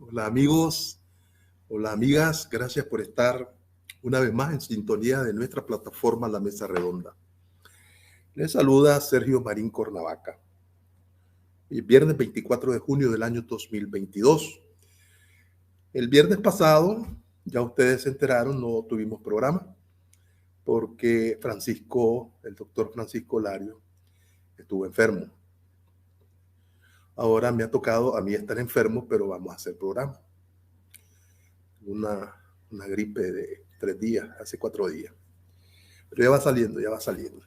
Hola amigos, hola amigas, gracias por estar una vez más en sintonía de nuestra plataforma La Mesa Redonda. Les saluda Sergio Marín Cornavaca. El viernes 24 de junio del año 2022. El viernes pasado, ya ustedes se enteraron, no tuvimos programa porque el doctor Francisco Lario, estuvo enfermo. Ahora me ha tocado a mí estar enfermo, pero vamos a hacer programa. Una gripe de 3 días, hace 4 días. Pero ya va saliendo.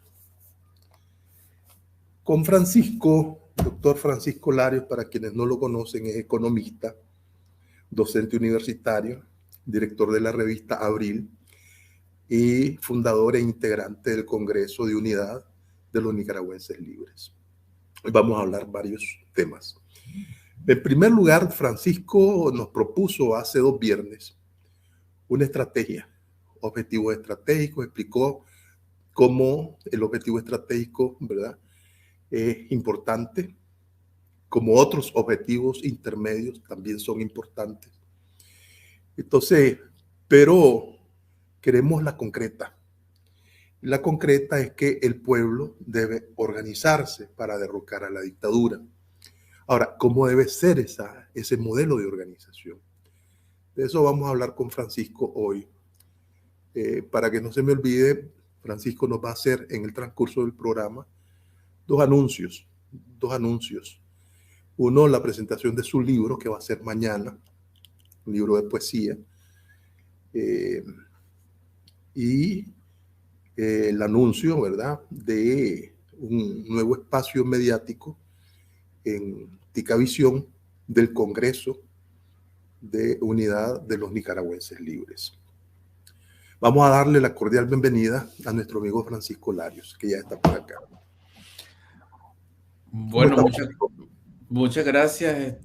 Con Francisco, doctor Francisco Larios, para quienes no lo conocen, es economista, docente universitario, director de la revista Abril y fundador e integrante del Congreso de Unidad de los Nicaragüenses Libres. Vamos a hablar varios temas. En primer lugar, Francisco nos propuso hace 2 viernes una estrategia, objetivos estratégicos, explicó cómo el objetivo estratégico, ¿verdad?, es importante, como otros objetivos intermedios también son importantes. Entonces, pero queremos la concreta. La concreta es que el pueblo debe organizarse para derrocar a la dictadura. Ahora, ¿cómo debe ser ese modelo de organización? De eso vamos a hablar con Francisco hoy. Para que no se me olvide, Francisco nos va a hacer en el transcurso del programa dos anuncios. Uno, la presentación de su libro, que va a ser mañana, un libro de poesía. Y el anuncio, ¿verdad?, de un nuevo espacio mediático en Ticavisión del Congreso de Unidad de los Nicaragüenses Libres. Vamos a darle la cordial bienvenida a nuestro amigo Francisco Larios, que ya está por acá. Bueno, muchas gracias.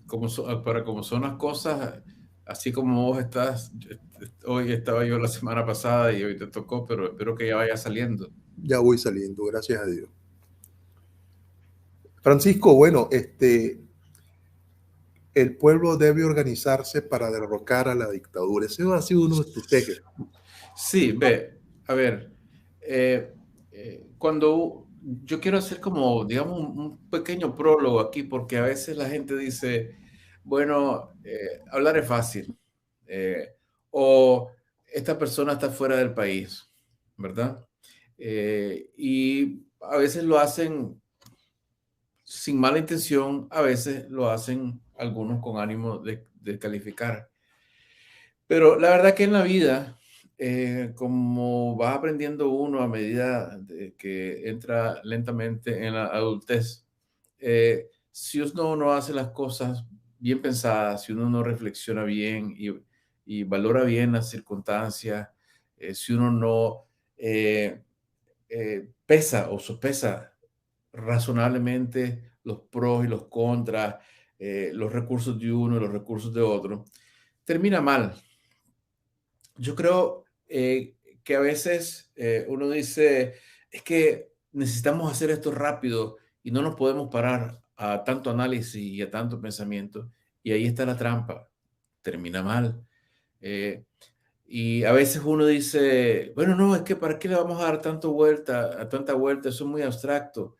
Como son las cosas, así como vos estás, hoy estaba yo la semana pasada y hoy te tocó, pero espero que ya vaya saliendo. Ya voy saliendo, gracias a Dios. Francisco, bueno, el pueblo debe organizarse para derrocar a la dictadura. Ese ha sido uno de tus ejes. Sí, ve, a ver, cuando yo quiero hacer como, digamos, un pequeño prólogo aquí, porque a veces la gente dice, bueno, hablar es fácil, o esta persona está fuera del país, ¿verdad? Y a veces lo hacen sin mala intención, a veces lo hacen algunos con ánimo de calificar. Pero la verdad que en la vida, como va aprendiendo uno a medida de que entra lentamente en la adultez, si uno no hace las cosas bien pensadas, si uno no reflexiona bien y valora bien las circunstancias, si uno no pesa o sopesa razonablemente los pros y los contras, los recursos de uno y los recursos de otro, termina mal. Yo creo que a veces uno dice, es que necesitamos hacer esto rápido y no nos podemos parar a tanto análisis y a tanto pensamiento. Y ahí está la trampa, termina mal. Y a veces uno dice, bueno, no, es que ¿para qué le vamos a dar tanta vuelta? Eso es muy abstracto.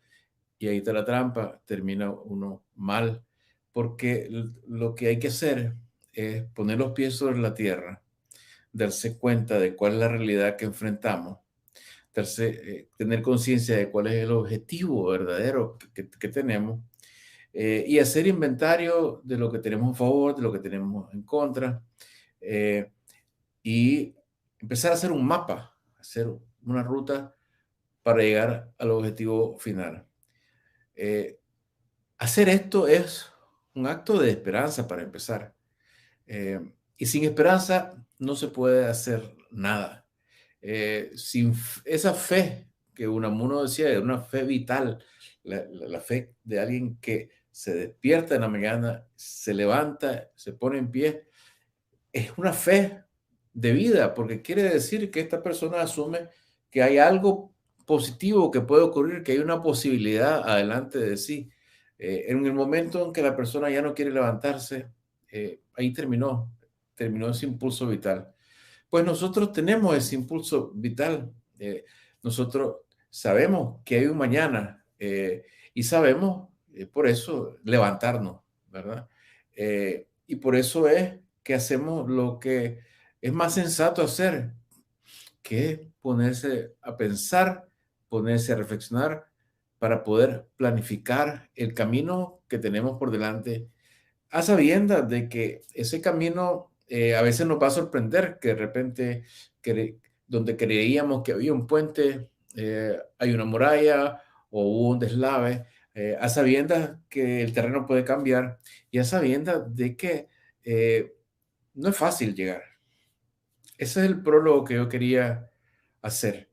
Y ahí está la trampa, termina uno mal. Porque lo que hay que hacer es poner los pies sobre la tierra, darse cuenta de cuál es la realidad que enfrentamos, tener conciencia de cuál es el objetivo verdadero que tenemos, y hacer inventario de lo que tenemos a favor, de lo que tenemos en contra, eh, y empezar a hacer un mapa, hacer una ruta para llegar al objetivo final. Eh, Hacer esto es un acto de esperanza para empezar. Y sin esperanza no se puede hacer nada. Sin esa fe que Unamuno decía, es una fe vital, la fe de alguien que se despierta en la mañana, se levanta, se pone en pie, es una fe de vida, porque quiere decir que esta persona asume que hay algo positivo que puede ocurrir, que hay una posibilidad adelante de sí. En el momento en que la persona ya no quiere levantarse, ahí terminó ese impulso vital. Pues nosotros tenemos ese impulso vital. Nosotros sabemos que hay un mañana, y sabemos, por eso, levantarnos, ¿verdad? Y por eso es que hacemos lo que es más sensato hacer, que es ponerse a pensar, ponerse a reflexionar para poder planificar el camino que tenemos por delante, a sabiendas de que ese camino a veces nos va a sorprender, que de repente donde creíamos que había un puente, hay una muralla o hubo un deslave, a sabiendas que el terreno puede cambiar y a sabiendas de que no es fácil llegar. Ese es el prólogo que yo quería hacer,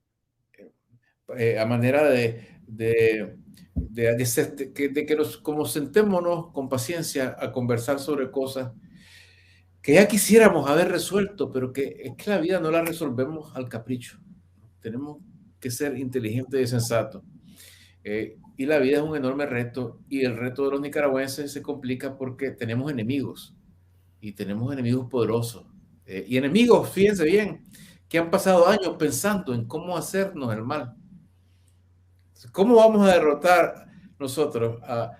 a manera de que nos, como sentémonos con paciencia a conversar sobre cosas que ya quisiéramos haber resuelto, pero que es que la vida no la resolvemos al capricho. Tenemos que ser inteligentes y sensatos. Y la vida es un enorme reto, y el reto de los nicaragüenses se complica porque tenemos enemigos, y tenemos enemigos poderosos. Y enemigos, fíjense bien, que han pasado años pensando en cómo hacernos el mal. ¿Cómo vamos a derrotar nosotros a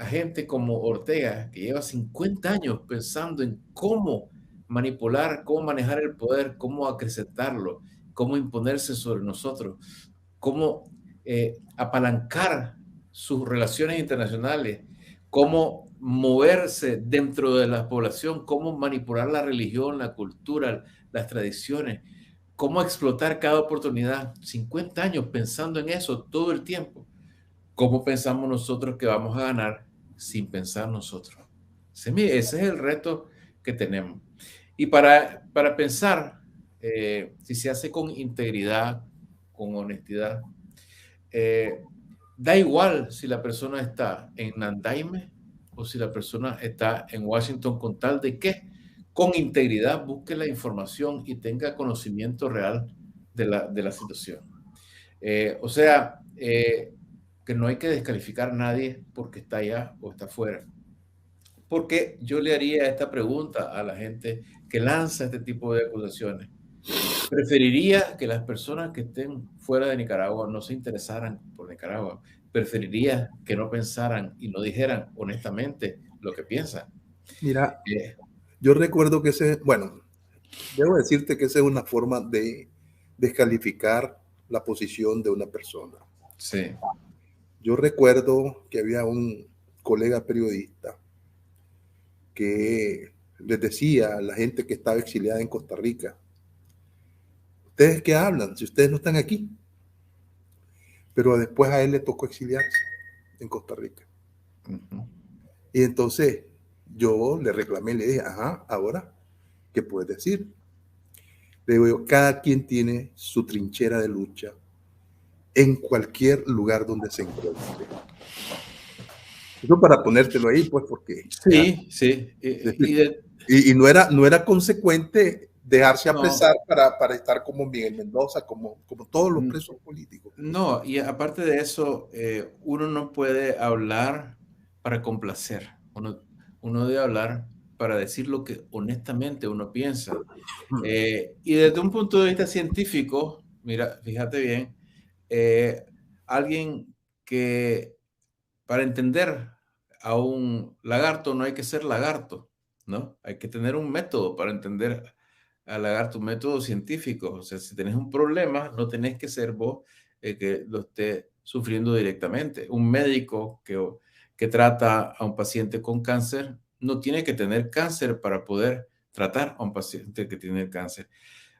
gente como Ortega, que lleva 50 años pensando en cómo manipular, cómo manejar el poder, cómo acrecentarlo, cómo imponerse sobre nosotros, cómo apalancar sus relaciones internacionales, cómo moverse dentro de la población, cómo manipular la religión, la cultura, las tradiciones, cómo explotar cada oportunidad? 50 años pensando en eso todo el tiempo. ¿Cómo pensamos nosotros que vamos a ganar sin pensar nosotros? Ese es el reto que tenemos. Y para pensar, si se hace con integridad, con honestidad, da igual si la persona está en Nandaime o si la persona está en Washington, con tal de que con integridad busque la información y tenga conocimiento real de la situación. O sea, que no hay que descalificar a nadie porque está allá o está afuera. Porque yo le haría esta pregunta a la gente que lanza este tipo de acusaciones. Preferiría que las personas que estén fuera de Nicaragua no se interesaran por Nicaragua. Preferiría que no pensaran y no dijeran honestamente lo que piensan. Mira, Eh, yo recuerdo que bueno, debo decirte que esa es una forma de descalificar la posición de una persona. sí. Yo recuerdo que había un colega periodista que les decía a la gente que estaba exiliada en Costa Rica: ¿ustedes qué hablan si ustedes no están aquí? Pero después a él le tocó exiliarse en Costa Rica. Uh-huh. Y entonces yo le reclamé y le dije: ajá, ahora, ¿qué puedes decir? Le digo yo: cada quien tiene su trinchera de lucha en cualquier lugar donde se encuentre. Eso para ponértelo ahí, pues, porque ya. Sí, sí. Y no era consecuente dejarse No, apresar para estar como Miguel Mendoza, como todos los presos políticos. no, y aparte de eso, uno no puede hablar para complacer. Uno debe hablar para decir lo que honestamente uno piensa. Y desde un punto de vista científico, mira, fíjate bien, eh, alguien que para entender a un lagarto no hay que ser lagarto, ¿no? Hay que tener un método para entender, halagar tu método científico. O sea, si tenés un problema, no tenés que ser vos el que lo esté sufriendo directamente. Un médico que trata a un paciente con cáncer no tiene que tener cáncer para poder tratar a un paciente que tiene cáncer.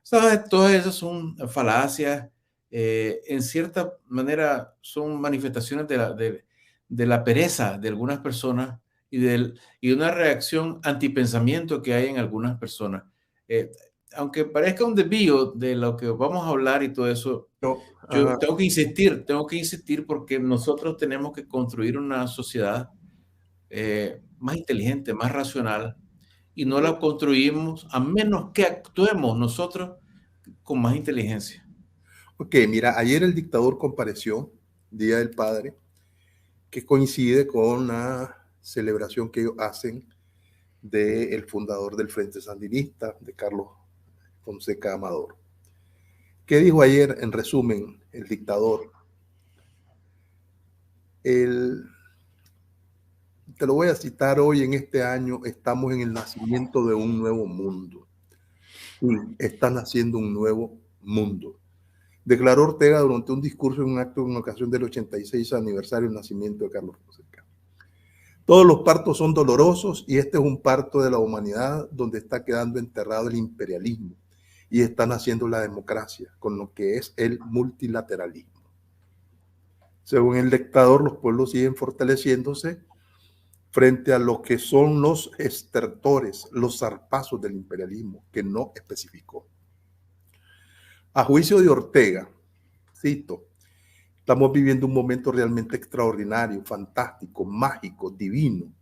¿Sabes? Todas esas son falacias. En cierta manera son manifestaciones de la pereza de algunas personas y de una reacción antipensamiento que hay en algunas personas. Eh, Aunque parezca un desvío de lo que vamos a hablar y todo eso, No, yo tengo que insistir porque nosotros tenemos que construir una sociedad más inteligente, más racional, y no la construimos a menos que actuemos nosotros con más inteligencia. ok, mira, ayer el dictador compareció, Día del Padre, que coincide con la celebración que ellos hacen del fundador del Frente Sandinista, de Carlos Fonseca Amador. ¿Qué dijo ayer, en resumen, el dictador? Te lo voy a citar hoy, en este año estamos en el nacimiento de un nuevo mundo. Sí, está naciendo un nuevo mundo. Declaró Ortega durante un discurso en un acto en ocasión del 86 aniversario del nacimiento de Carlos Fonseca. Todos los partos son dolorosos y este es un parto de la humanidad donde está quedando enterrado el imperialismo y está naciendo la democracia con lo que es el multilateralismo. Según el dictador, los pueblos siguen fortaleciéndose frente a lo que son los estertores, los zarpazos del imperialismo, que no especificó. A juicio de Ortega, cito, estamos viviendo un momento realmente extraordinario, fantástico, mágico, divino,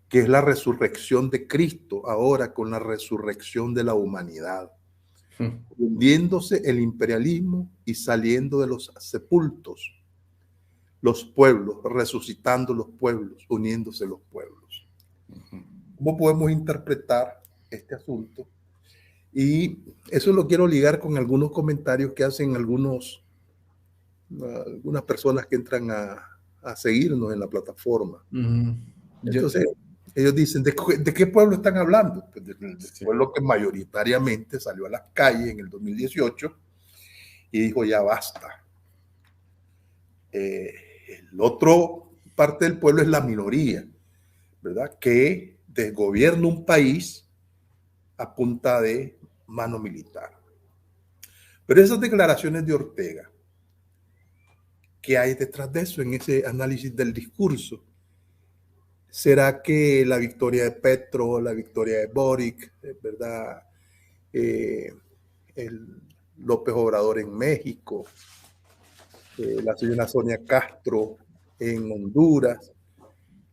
que es la resurrección de Cristo ahora con la resurrección de la humanidad, hundiéndose el imperialismo y saliendo de los sepultos los pueblos, resucitando los pueblos, uniéndose los pueblos. ¿Cómo podemos interpretar este asunto? Y eso lo quiero ligar con algunos comentarios que hacen algunas personas que entran a seguirnos en la plataforma. Entonces, ellos dicen, ¿de qué pueblo están hablando? Pues del pueblo que mayoritariamente salió a las calles en el 2018 y dijo, ya basta. El otro parte del pueblo es la minoría, ¿verdad? Que desgobierna un país a punta de mano militar. Pero esas declaraciones de Ortega, ¿qué hay detrás de eso en ese análisis del discurso? ¿Será que la victoria de Petro, la victoria de Boric, ¿verdad? El López Obrador en México, la señora Sonia Castro en Honduras,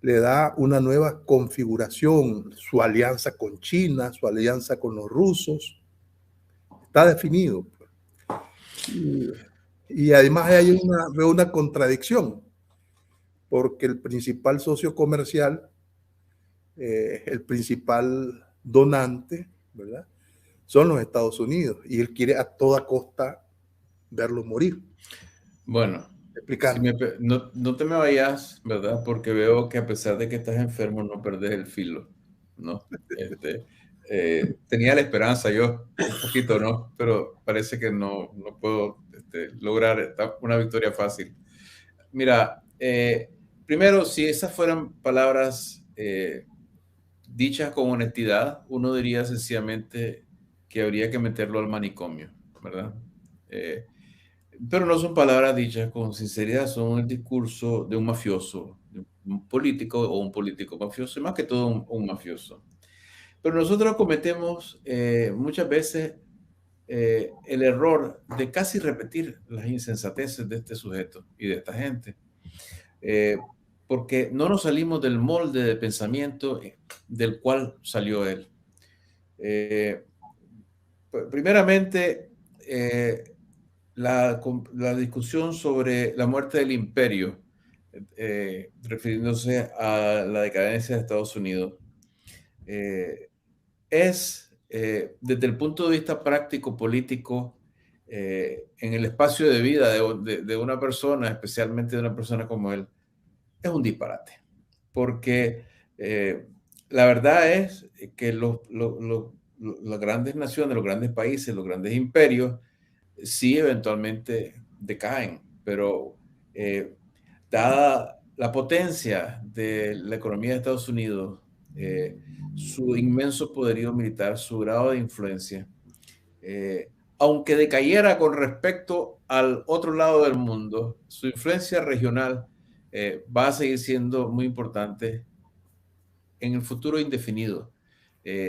le da una nueva configuración, su alianza con China, su alianza con los rusos, está definido. Y además veo una contradicción, porque el principal socio comercial, el principal donante, ¿verdad? Son los Estados Unidos, y él quiere a toda costa verlo morir. Bueno, no te me vayas, ¿verdad? Porque veo que a pesar de que estás enfermo, no perdes el filo, ¿no? Tenía la esperanza yo, un poquito, ¿no? Pero parece que no puedo lograr una victoria fácil. Mira, primero, si esas fueran palabras dichas con honestidad, uno diría sencillamente que habría que meterlo al manicomio, ¿verdad? Pero no son palabras dichas con sinceridad, son el discurso de un mafioso, de un político o un político mafioso, y más que todo un mafioso. Pero nosotros cometemos muchas veces el error de casi repetir las insensateces de este sujeto y de esta gente, porque no nos salimos del molde de pensamiento del cual salió él. Primeramente, la discusión sobre la muerte del imperio, refiriéndose a la decadencia de Estados Unidos, es, desde el punto de vista práctico, político, en el espacio de vida de una persona, especialmente de una persona como él, es un disparate. Porque la verdad es que las grandes naciones, los grandes países, los grandes imperios, sí eventualmente decaen, pero dada la potencia de la economía de Estados Unidos, su inmenso poderío militar, su grado de influencia, aunque decayera con respecto al otro lado del mundo, su influencia regional va a seguir siendo muy importante en el futuro indefinido.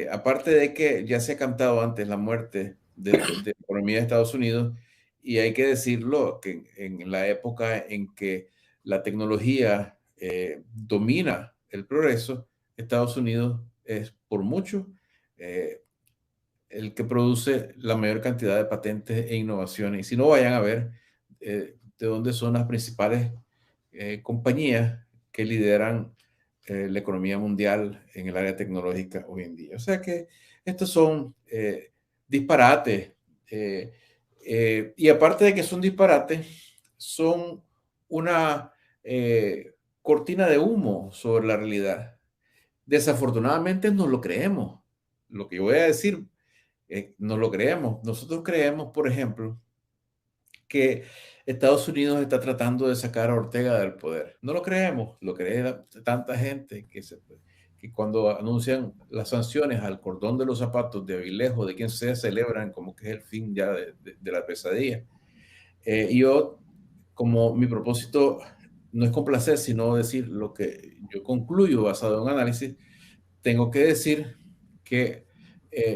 Aparte de que ya se ha cantado antes la muerte de la economía de Estados Unidos, y hay que decirlo, que en la época en que la tecnología domina el progreso, Estados Unidos es por mucho eh, el que produce la mayor cantidad de patentes e innovaciones. Y si no, vayan a ver de dónde son las principales compañías que lideran la economía mundial en el área tecnológica hoy en día. O sea que estos son disparates. Y aparte de que son disparates, son una cortina de humo sobre la realidad. Desafortunadamente no lo creemos. Lo que yo voy a decir, no lo creemos. Nosotros creemos, por ejemplo, que Estados Unidos está tratando de sacar a Ortega del poder. No lo creemos, lo cree tanta gente que cuando anuncian las sanciones al cordón de los zapatos de Avilés o de quien sea, celebran como que es el fin ya de la pesadilla. Y yo, como mi propósito no es complacer, sino decir lo que yo concluyo basado en un análisis, tengo que decir que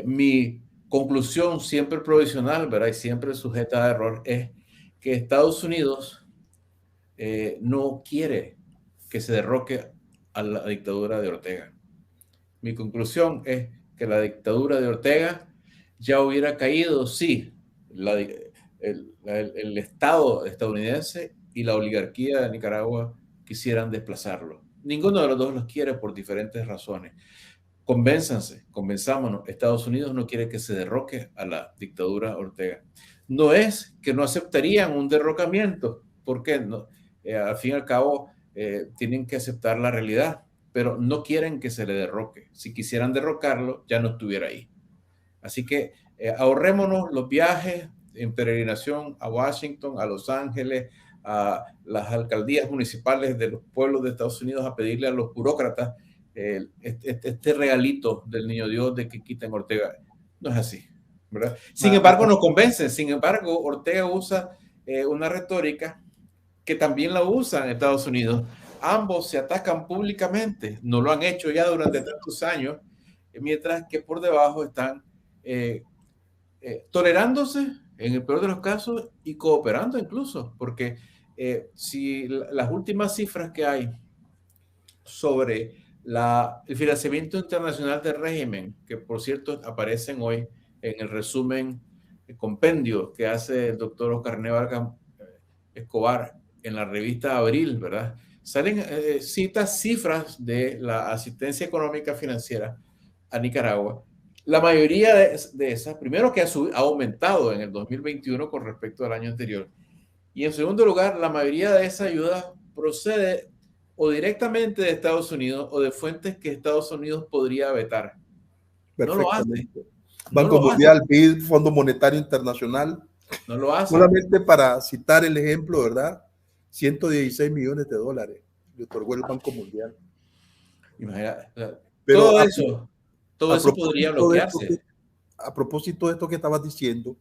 mi conclusión siempre provisional, ¿verdad? Y siempre sujeta a error, es que Estados Unidos no quiere que se derroque a la dictadura de Ortega. Mi conclusión es que la dictadura de Ortega ya hubiera caído si el Estado estadounidense y la oligarquía de Nicaragua quisieran desplazarlo. Ninguno de los dos los quiere por diferentes razones. Convenzámonos, Estados Unidos no quiere que se derroque a la dictadura Ortega. No es que no aceptarían un derrocamiento, porque no, al fin y al cabo tienen que aceptar la realidad, pero no quieren que se le derroque. Si quisieran derrocarlo, ya no estuviera ahí. Así que ahorrémonos los viajes en peregrinación a Washington, a Los Ángeles, a las alcaldías municipales de los pueblos de Estados Unidos a pedirle a los burócratas este regalito del niño Dios de que quiten Ortega. No es así, ¿verdad? Sin embargo, nos convencen. Sin embargo, Ortega usa una retórica que también la usan en Estados Unidos. Ambos se atacan públicamente. No lo han hecho ya durante tantos años, mientras que por debajo están tolerándose en el peor de los casos y cooperando incluso, porque si las últimas cifras que hay sobre el financiamiento internacional del régimen, que por cierto aparecen hoy en el resumen, el compendio que hace el doctor Oscar Vargas Escobar en la revista Abril, ¿verdad? Salen cifras de la asistencia económica financiera a Nicaragua. La mayoría de esas, primero que ha aumentado en el 2021 con respecto al año anterior. Y en segundo lugar, la mayoría de esa ayuda procede o directamente de Estados Unidos o de fuentes que Estados Unidos podría vetar. No lo hace. Banco Mundial, BID, Fondo Monetario Internacional. No lo hace. Solamente para citar el ejemplo, ¿verdad? 116 millones de dólares le otorgó el Banco Mundial. Imagina, pero todo eso podría bloquearse. A propósito de esto que estabas diciendo,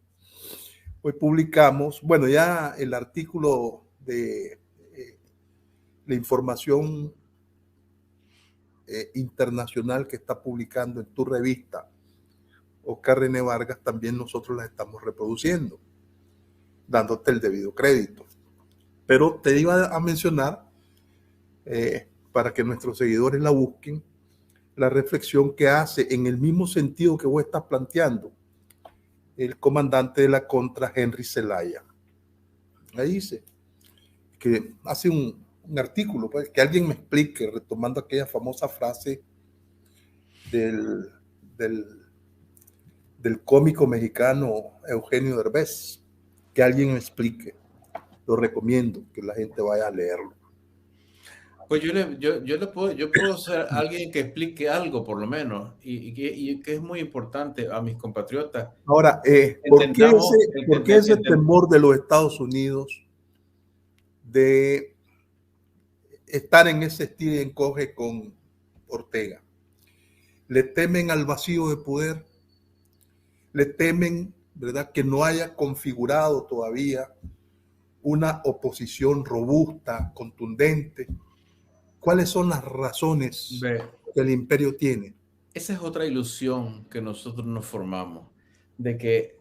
hoy publicamos, bueno, ya el artículo de la información internacional que está publicando en tu revista, Oscar René Vargas, también nosotros la estamos reproduciendo, dándote el debido crédito. Pero te iba a mencionar, para que nuestros seguidores la busquen, la reflexión que hace en el mismo sentido que vos estás planteando el comandante de la Contra, Henry Zelaya. Ahí dice que hace un artículo, pues, que alguien me explique, retomando aquella famosa frase del cómico mexicano Eugenio Derbez, que alguien me explique. Lo recomiendo que la gente vaya a leerlo. Pues yo puedo ser alguien que explique algo, por lo menos, y que es muy importante a mis compatriotas. Ahora, Entendamos, por qué ese temor de los Estados Unidos de estar en ese estilo y encoge con Ortega? Le temen al vacío de poder, le temen, ¿verdad?, que no haya configurado todavía una oposición robusta, contundente. ¿Cuáles son las razones ve, que el imperio tiene? esa es otra ilusión que nosotros nos formamos, de que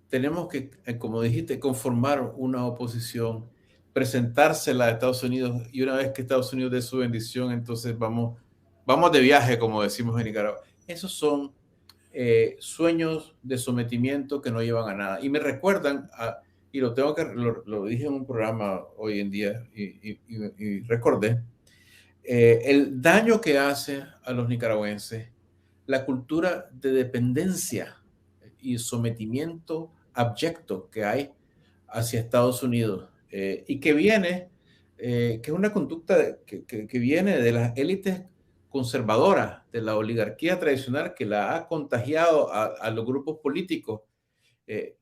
tenemos que, como dijiste, conformar una oposición, presentársela a Estados Unidos, y una vez que Estados Unidos dé su bendición, entonces vamos de viaje, como decimos en Nicaragua. Esos son sueños de sometimiento que no llevan a nada. Y me recuerdan, y lo dije en un programa hoy en día, y recordé, el daño que hace a los nicaragüenses la cultura de dependencia y sometimiento abyecto que hay hacia Estados Unidos, y que viene, que es una conducta que viene de las élites conservadoras, de la oligarquía tradicional que la ha contagiado a los grupos políticos.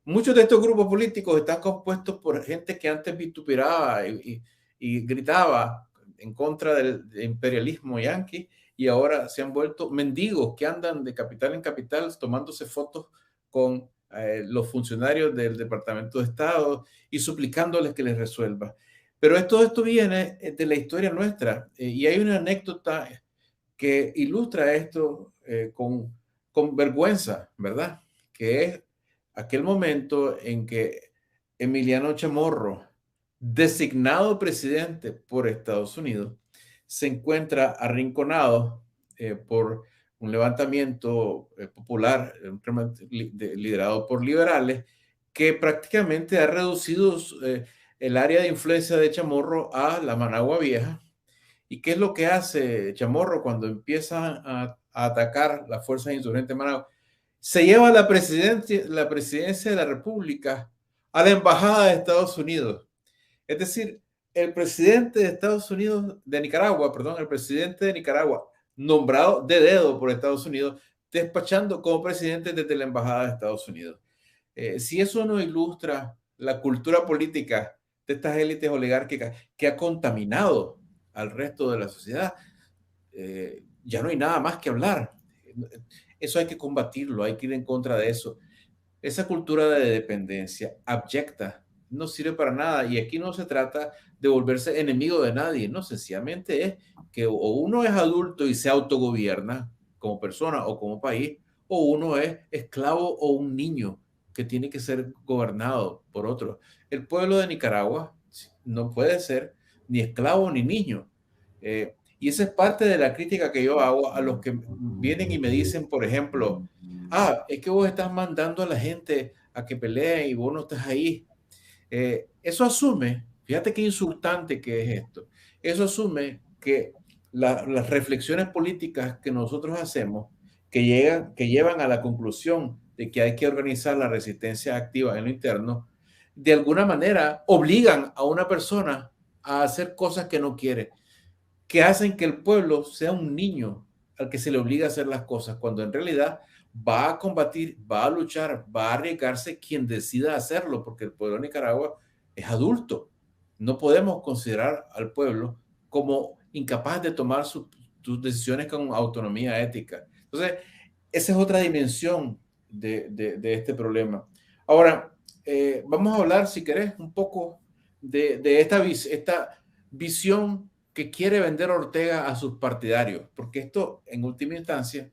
Muchos de estos grupos políticos están compuestos por gente que antes vituperaba y gritaba en contra del imperialismo yanqui, y ahora se han vuelto mendigos que andan de capital en capital tomándose fotos con los funcionarios del Departamento de Estado y suplicándoles que les resuelva. Pero todo esto viene de la historia nuestra, y hay una anécdota que ilustra esto con vergüenza, ¿verdad? Que es aquel momento en que Emiliano Chamorro, designado presidente por Estados Unidos, se encuentra arrinconado por un levantamiento popular liderado por liberales, que prácticamente ha reducido el área de influencia de Chamorro a la Managua Vieja. ¿Y qué es lo que hace Chamorro cuando empieza a atacar las fuerzas insurgentes de Managua? Se lleva la presidencia de la República a la Embajada de Estados Unidos. Es decir, el presidente de Estados Unidos, de Nicaragua, perdón, el presidente de Nicaragua, nombrado de dedo por Estados Unidos, despachando como presidente desde la Embajada de Estados Unidos. Si eso no ilustra la cultura política de estas élites oligárquicas que ha contaminado al resto de la sociedad, ya no hay nada más que hablar. Eso hay que combatirlo, hay que ir en contra de eso. Esa cultura de dependencia abyecta no sirve para nada, y aquí no se trata de volverse enemigo de nadie, no, sencillamente es que o uno es adulto y se autogobierna como persona o como país, o uno es esclavo o un niño que tiene que ser gobernado por otro. El pueblo de Nicaragua no puede ser ni esclavo ni niño. Y esa es parte de la crítica que yo hago a los que vienen y me dicen, por ejemplo, es que vos estás mandando a la gente a que peleen y vos no estás ahí. Eso asume, fíjate qué insultante que es esto, eso asume que las reflexiones políticas que nosotros hacemos, que llevan a la conclusión de que hay que organizar la resistencia activa en lo interno, de alguna manera obligan a una persona a hacer cosas que no quiere, que hacen que el pueblo sea un niño al que se le obliga a hacer las cosas, cuando en realidad va a combatir, va a luchar, va a arriesgarse quien decida hacerlo, porque el pueblo de Nicaragua es adulto. No podemos considerar al pueblo como incapaz de tomar sus decisiones con autonomía ética. Entonces, esa es otra dimensión de este problema. Ahora, vamos a hablar, si querés, un poco de esta visión que quiere vender Ortega a sus partidarios, porque esto, en última instancia,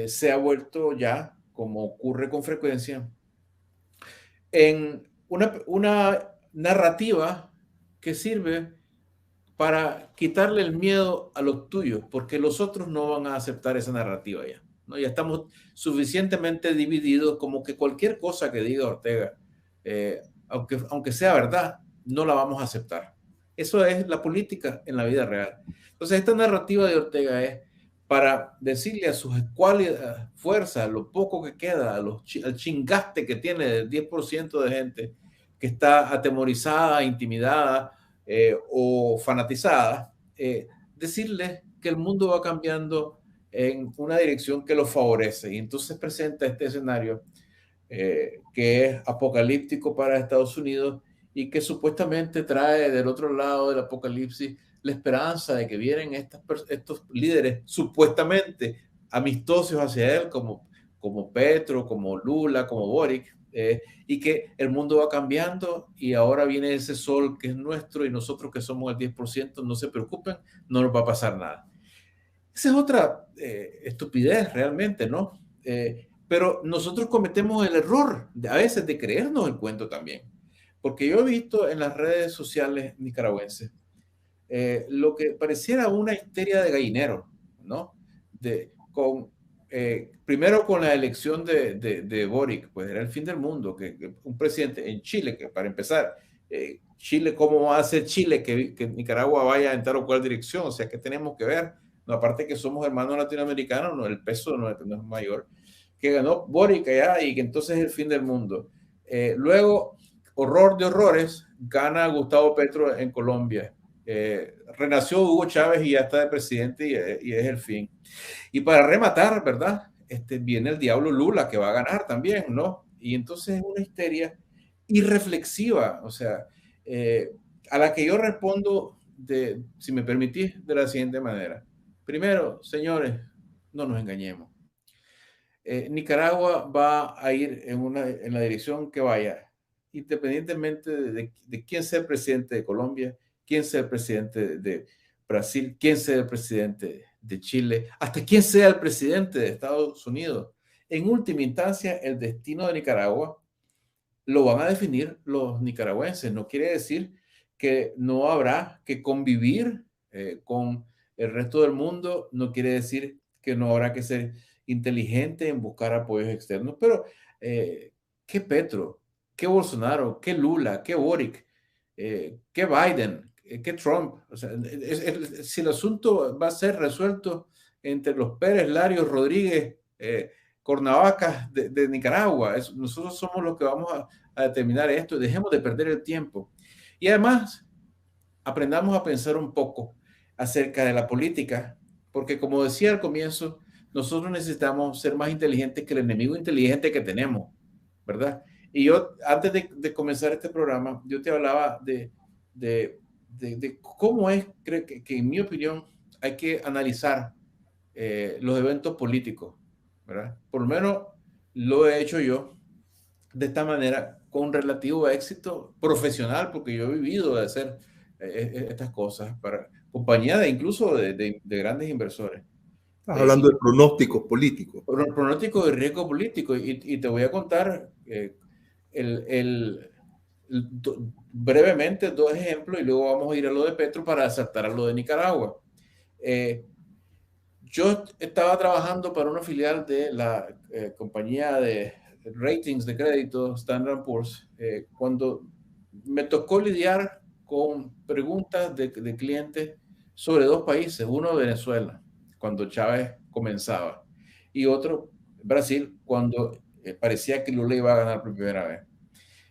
se ha vuelto ya, como ocurre con frecuencia, en una narrativa que sirve para quitarle el miedo a los tuyos, porque los otros no van a aceptar esa narrativa ya, ¿no? Ya estamos suficientemente divididos como que cualquier cosa que diga Ortega, aunque sea verdad, no la vamos a aceptar. Eso es la política en la vida real. Entonces, esta narrativa de Ortega es para decirle a sus escuálidas fuerzas, lo poco que queda, al chingaste que tiene del 10% de gente que está atemorizada, intimidada, o fanatizadas, decirles que el mundo va cambiando en una dirección que lo favorece. Y entonces presenta este escenario que es apocalíptico para Estados Unidos y que supuestamente trae del otro lado del apocalipsis la esperanza de que vienen estos líderes supuestamente amistosos hacia él, como Petro, como Lula, como Boric, y que el mundo va cambiando y ahora viene ese sol que es nuestro y nosotros que somos el 10%, no se preocupen, no nos va a pasar nada. Esa es otra estupidez realmente, ¿no? Pero nosotros cometemos el error a veces de creernos el cuento también. Porque yo he visto en las redes sociales nicaragüenses lo que pareciera una histeria de gallinero, ¿no? Primero con la elección de Boric, pues era el fin del mundo, que un presidente en Chile, que para empezar, Chile, ¿cómo va a ser Chile que Nicaragua vaya en tal o cual dirección? O sea, ¿qué tenemos que ver? No, aparte que somos hermanos latinoamericanos, no, el peso no es mayor, que ganó Boric allá y que entonces es el fin del mundo. Luego, horror de horrores, gana Gustavo Petro en Colombia. Renació Hugo Chávez y ya está de presidente y es el fin. Y para rematar, ¿verdad? Viene el diablo Lula que va a ganar también, ¿no? Y entonces es una histeria irreflexiva, o sea, a la que yo respondo, si me permitís, de la siguiente manera. Primero, señores, no nos engañemos. Nicaragua va a ir en la dirección que vaya, independientemente de quién sea el presidente de Colombia, quién sea el presidente de Brasil, quién sea el presidente de Chile, hasta quién sea el presidente de Estados Unidos. En última instancia, el destino de Nicaragua lo van a definir los nicaragüenses. No quiere decir que no habrá que convivir con el resto del mundo, no quiere decir que no habrá que ser inteligente en buscar apoyos externos, pero ¿qué Petro? ¿Qué Bolsonaro? ¿Qué Lula? ¿Qué Boric? ¿Qué Biden? ¿Qué Trump? O sea, si el asunto va a ser resuelto entre los Pérez, Larios, Rodríguez, Cornavacas de Nicaragua, nosotros somos los que vamos a determinar esto, dejemos de perder el tiempo. Y además, aprendamos a pensar un poco acerca de la política, porque como decía al comienzo, nosotros necesitamos ser más inteligentes que el enemigo inteligente que tenemos, ¿verdad? Y yo, antes de comenzar este programa, yo te hablaba de cómo es, creo que en mi opinión, hay que analizar los eventos políticos, ¿verdad? Por lo menos lo he hecho yo de esta manera con relativo éxito profesional, porque yo he vivido de hacer estas cosas para compañía incluso de grandes inversores. Estás hablando de pronósticos políticos. Pronóstico de riesgo político. Y te voy a contar el, el, brevemente dos ejemplos y luego vamos a ir a lo de Petro para saltar a lo de Nicaragua. Yo estaba trabajando para una filial de la compañía de ratings de crédito Standard & Poor's cuando me tocó lidiar con preguntas de clientes sobre dos países, uno Venezuela, cuando Chávez comenzaba, y otro Brasil, cuando parecía que Lula iba a ganar por primera vez.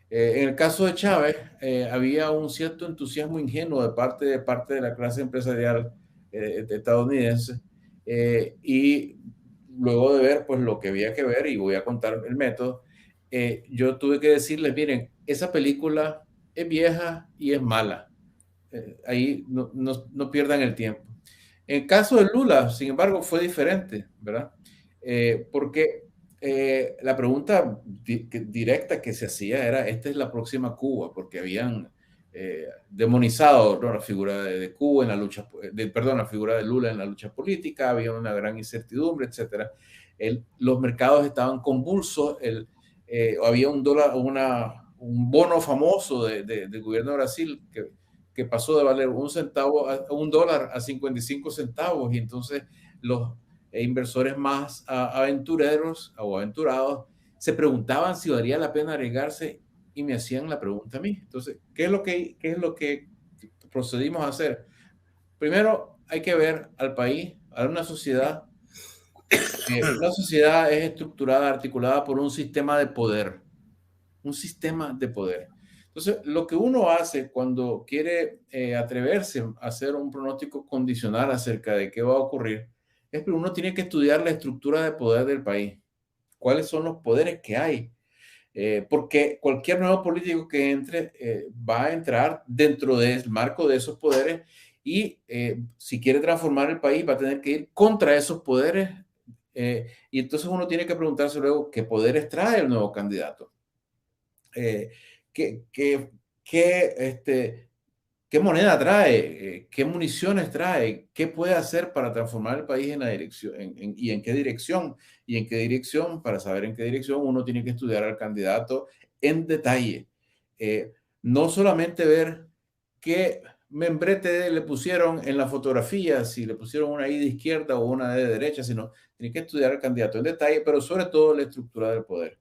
En el caso de Chávez, había un cierto entusiasmo ingenuo de parte de la clase empresarial estadounidense, y luego de ver pues lo que había que ver, y voy a contar el método, yo tuve que decirles, miren, esa película es vieja y es mala. Ahí no pierdan el tiempo. En el caso de Lula, sin embargo, fue diferente, ¿verdad? Porque la pregunta directa que se hacía era, esta es la próxima Cuba, porque habían demonizado, ¿no?, la figura de Cuba en la lucha, perdón, la figura de Lula en la lucha política, había una gran incertidumbre, etc. Los mercados estaban convulsos, había un dólar, un bono famoso del gobierno de Brasil que pasó de valer un dólar a 55 centavos, y entonces los inversores más aventureros o aventurados se preguntaban si valía la pena arriesgarse y me hacían la pregunta a mí. Entonces, ¿qué es lo que procedimos a hacer? Primero, hay que ver al país, a una sociedad. La sociedad es estructurada, articulada por un sistema de poder. Un sistema de poder. Entonces, lo que uno hace cuando quiere atreverse a hacer un pronóstico condicional acerca de qué va a ocurrir, es que uno tiene que estudiar la estructura de poder del país. ¿Cuáles son los poderes que hay? Porque cualquier nuevo político que entre va a entrar dentro del marco de esos poderes y si quiere transformar el país va a tener que ir contra esos poderes y entonces uno tiene que preguntarse luego qué poderes trae el nuevo candidato. Eh, ¿qué, qué, qué, ¿Qué moneda trae? ¿Qué municiones trae? ¿Qué puede hacer para transformar el país en la dirección? ¿Y en qué dirección? ¿Y en qué dirección? Para saber en qué dirección uno tiene que estudiar al candidato en detalle. Eh, no solamente ver qué membrete le pusieron en la fotografía, si le pusieron una I de izquierda o una D de derecha, sino tiene que estudiar al candidato en detalle, pero sobre todo la estructura del poder.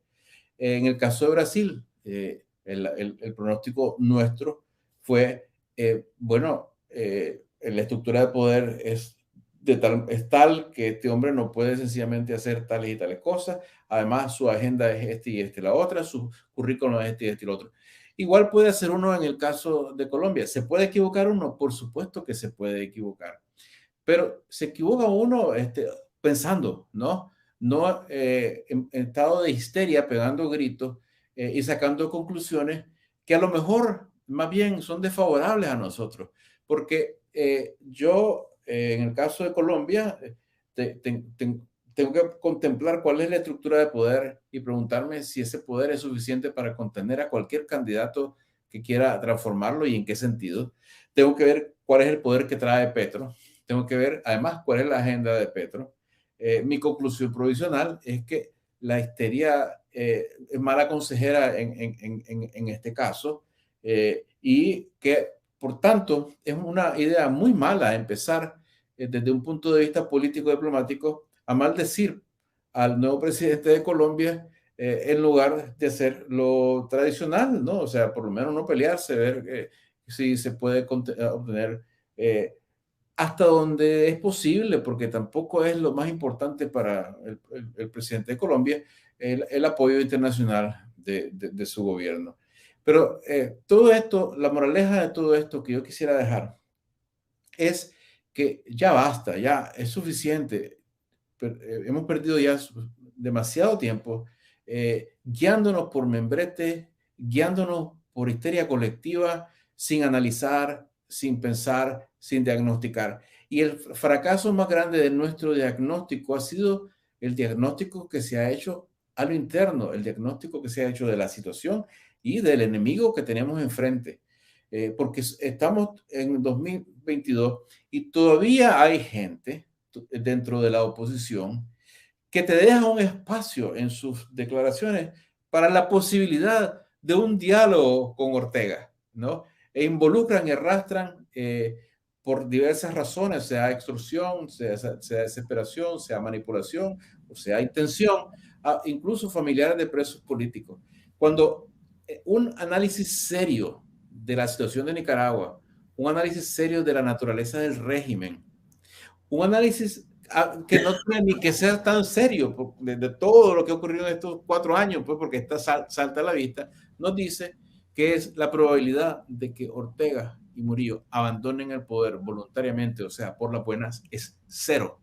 En el caso de Brasil, el pronóstico nuestro fue, la estructura de poder es tal que este hombre no puede sencillamente hacer tales y tales cosas. Además, su agenda es este y este y la otra, su currículum es este y este y lo otro. Igual puede hacer uno en el caso de Colombia. ¿Se puede equivocar uno? Por supuesto que se puede equivocar. Pero se equivoca uno pensando, ¿no? No en estado de histeria, pegando gritos y sacando conclusiones que a lo mejor más bien son desfavorables a nosotros. Porque en el caso de Colombia, tengo que contemplar cuál es la estructura de poder y preguntarme si ese poder es suficiente para contener a cualquier candidato que quiera transformarlo y en qué sentido. Tengo que ver cuál es el poder que trae Petro. Tengo que ver, además, cuál es la agenda de Petro. Mi conclusión provisional es que la histeria es mala consejera en este caso y que, por tanto, es una idea muy mala empezar desde un punto de vista político-diplomático a maldecir al nuevo presidente de Colombia en lugar de hacer lo tradicional, ¿no? O sea, por lo menos no pelearse, ver si se puede obtener hasta donde es posible, porque tampoco es lo más importante para el presidente de Colombia, el apoyo internacional de su gobierno. Pero todo esto, la moraleja de todo esto que yo quisiera dejar es que ya basta, ya es suficiente. Hemos perdido ya demasiado tiempo guiándonos por membrete, guiándonos por histeria colectiva, sin analizar, sin pensar, sin diagnosticar. Y el fracaso más grande de nuestro diagnóstico ha sido el diagnóstico que se ha hecho a lo interno, el diagnóstico que se ha hecho de la situación y del enemigo que tenemos enfrente. Porque estamos en 2022 y todavía hay gente dentro de la oposición que te deja un espacio en sus declaraciones para la posibilidad de un diálogo con Ortega, ¿no? E involucran y arrastran por diversas razones, sea extorsión, sea desesperación, sea manipulación, o sea intención, incluso familiares de presos políticos. Cuando un análisis serio de la situación de Nicaragua, un análisis serio de la naturaleza del régimen, un análisis que no tiene ni que ser tan serio de todo lo que ha ocurrido en estos 4 años, pues porque está salta a la vista, nos dice que es la probabilidad de que Ortega y Murillo abandonen el poder voluntariamente, o sea, por las buenas, es 0.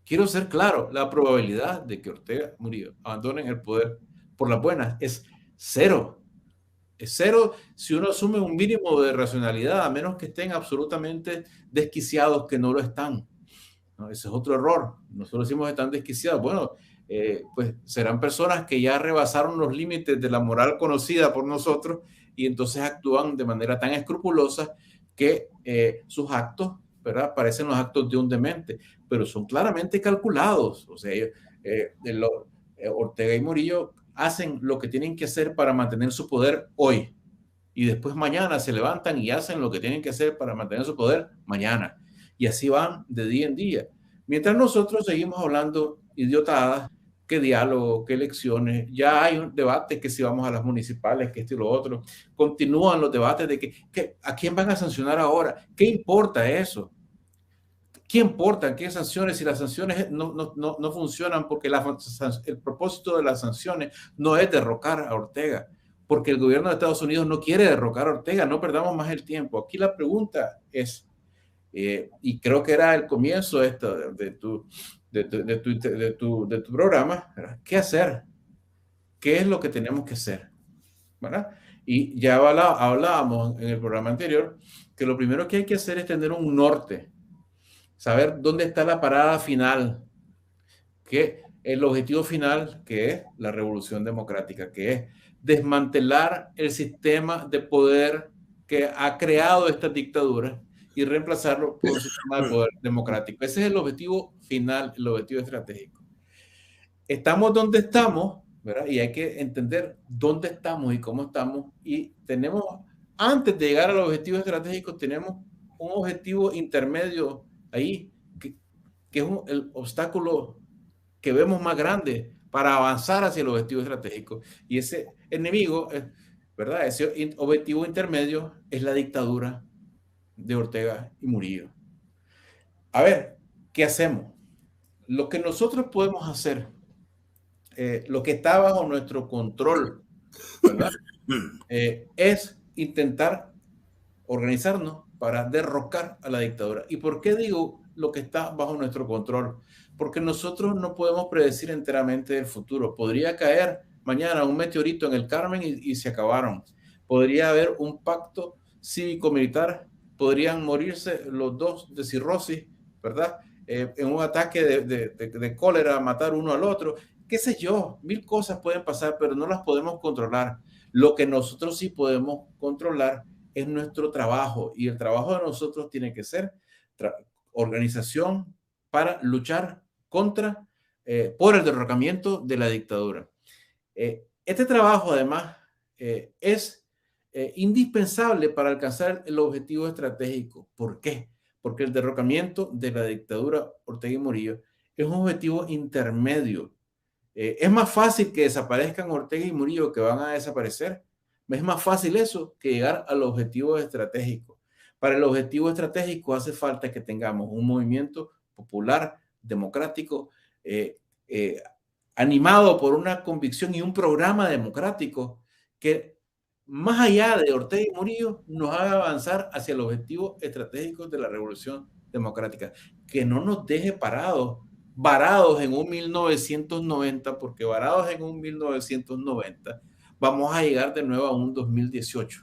Quiero ser claro, la probabilidad de que Ortega y Murillo abandonen el poder por las buenas es 0. Es 0 si uno asume un mínimo de racionalidad, a menos que estén absolutamente desquiciados, que no lo están. ¿No? Ese es otro error. Nosotros decimos que están desquiciados. Bueno, pues serán personas que ya rebasaron los límites de la moral conocida por nosotros y entonces actúan de manera tan escrupulosa que sus actos, ¿verdad? Parecen los actos de un demente, pero son claramente calculados. O sea, Ortega y Murillo hacen lo que tienen que hacer para mantener su poder hoy y después mañana se levantan y hacen lo que tienen que hacer para mantener su poder mañana. Y así van de día en día. Mientras nosotros seguimos hablando idiotadas, qué diálogo, qué elecciones, ya hay un debate que si vamos a las municipales, que esto y lo otro, continúan los debates de que a quién van a sancionar ahora, qué importa eso. ¿Qué importa? ¿Qué sanciones? Si las sanciones no funcionan porque el propósito de las sanciones no es derrocar a Ortega. porque el gobierno de Estados Unidos no quiere derrocar a Ortega. No perdamos más el tiempo. Aquí la pregunta es, y creo que era el comienzo de tu programa, ¿verdad? ¿Qué hacer? ¿Qué es lo que tenemos que hacer? ¿Verdad? Y ya hablábamos en el programa anterior que lo primero que hay que hacer es tener un norte, saber dónde está la parada final, que el objetivo final, que es la revolución democrática, que es desmantelar el sistema de poder que ha creado esta dictadura y reemplazarlo por un sistema de poder democrático. Ese es el objetivo final, el objetivo estratégico. Estamos donde estamos, ¿verdad? Y hay que entender dónde estamos y cómo estamos. Y tenemos, antes de llegar al objetivo estratégico, tenemos un objetivo intermedio ahí, que es el obstáculo que vemos más grande para avanzar hacia el objetivo estratégico. Y ese enemigo, ¿verdad? Ese objetivo intermedio es la dictadura de Ortega y Murillo. A ver, ¿qué hacemos? Lo que nosotros podemos hacer, lo que está bajo nuestro control, ¿verdad? Es intentar organizarnos para derrocar a la dictadura. ¿Y por qué digo lo que está bajo nuestro control? Porque nosotros no podemos predecir enteramente el futuro. Podría caer mañana un meteorito en el Carmen y se acabaron. Podría haber un pacto cívico-militar, podrían morirse los dos de cirrosis, ¿verdad? En un ataque de cólera, matar uno al otro. Qué sé yo, mil cosas pueden pasar, pero no las podemos controlar. Lo que nosotros sí podemos controlar es nuestro trabajo, y el trabajo de nosotros tiene que ser organización para luchar contra, por el derrocamiento de la dictadura. Este trabajo además es indispensable para alcanzar el objetivo estratégico. ¿Por qué? Porque el derrocamiento de la dictadura Ortega y Murillo es un objetivo intermedio. Es más fácil que desaparezcan Ortega y Murillo, que van a desaparecer. Es más fácil eso que llegar al objetivo estratégico. Para el objetivo estratégico hace falta que tengamos un movimiento popular, democrático, animado por una convicción y un programa democrático que, más allá de Ortega y Murillo, nos haga avanzar hacia el objetivo estratégico de la revolución democrática, que no nos deje varados en un 1990, porque varados en un 1990 vamos a llegar de nuevo a un 2018.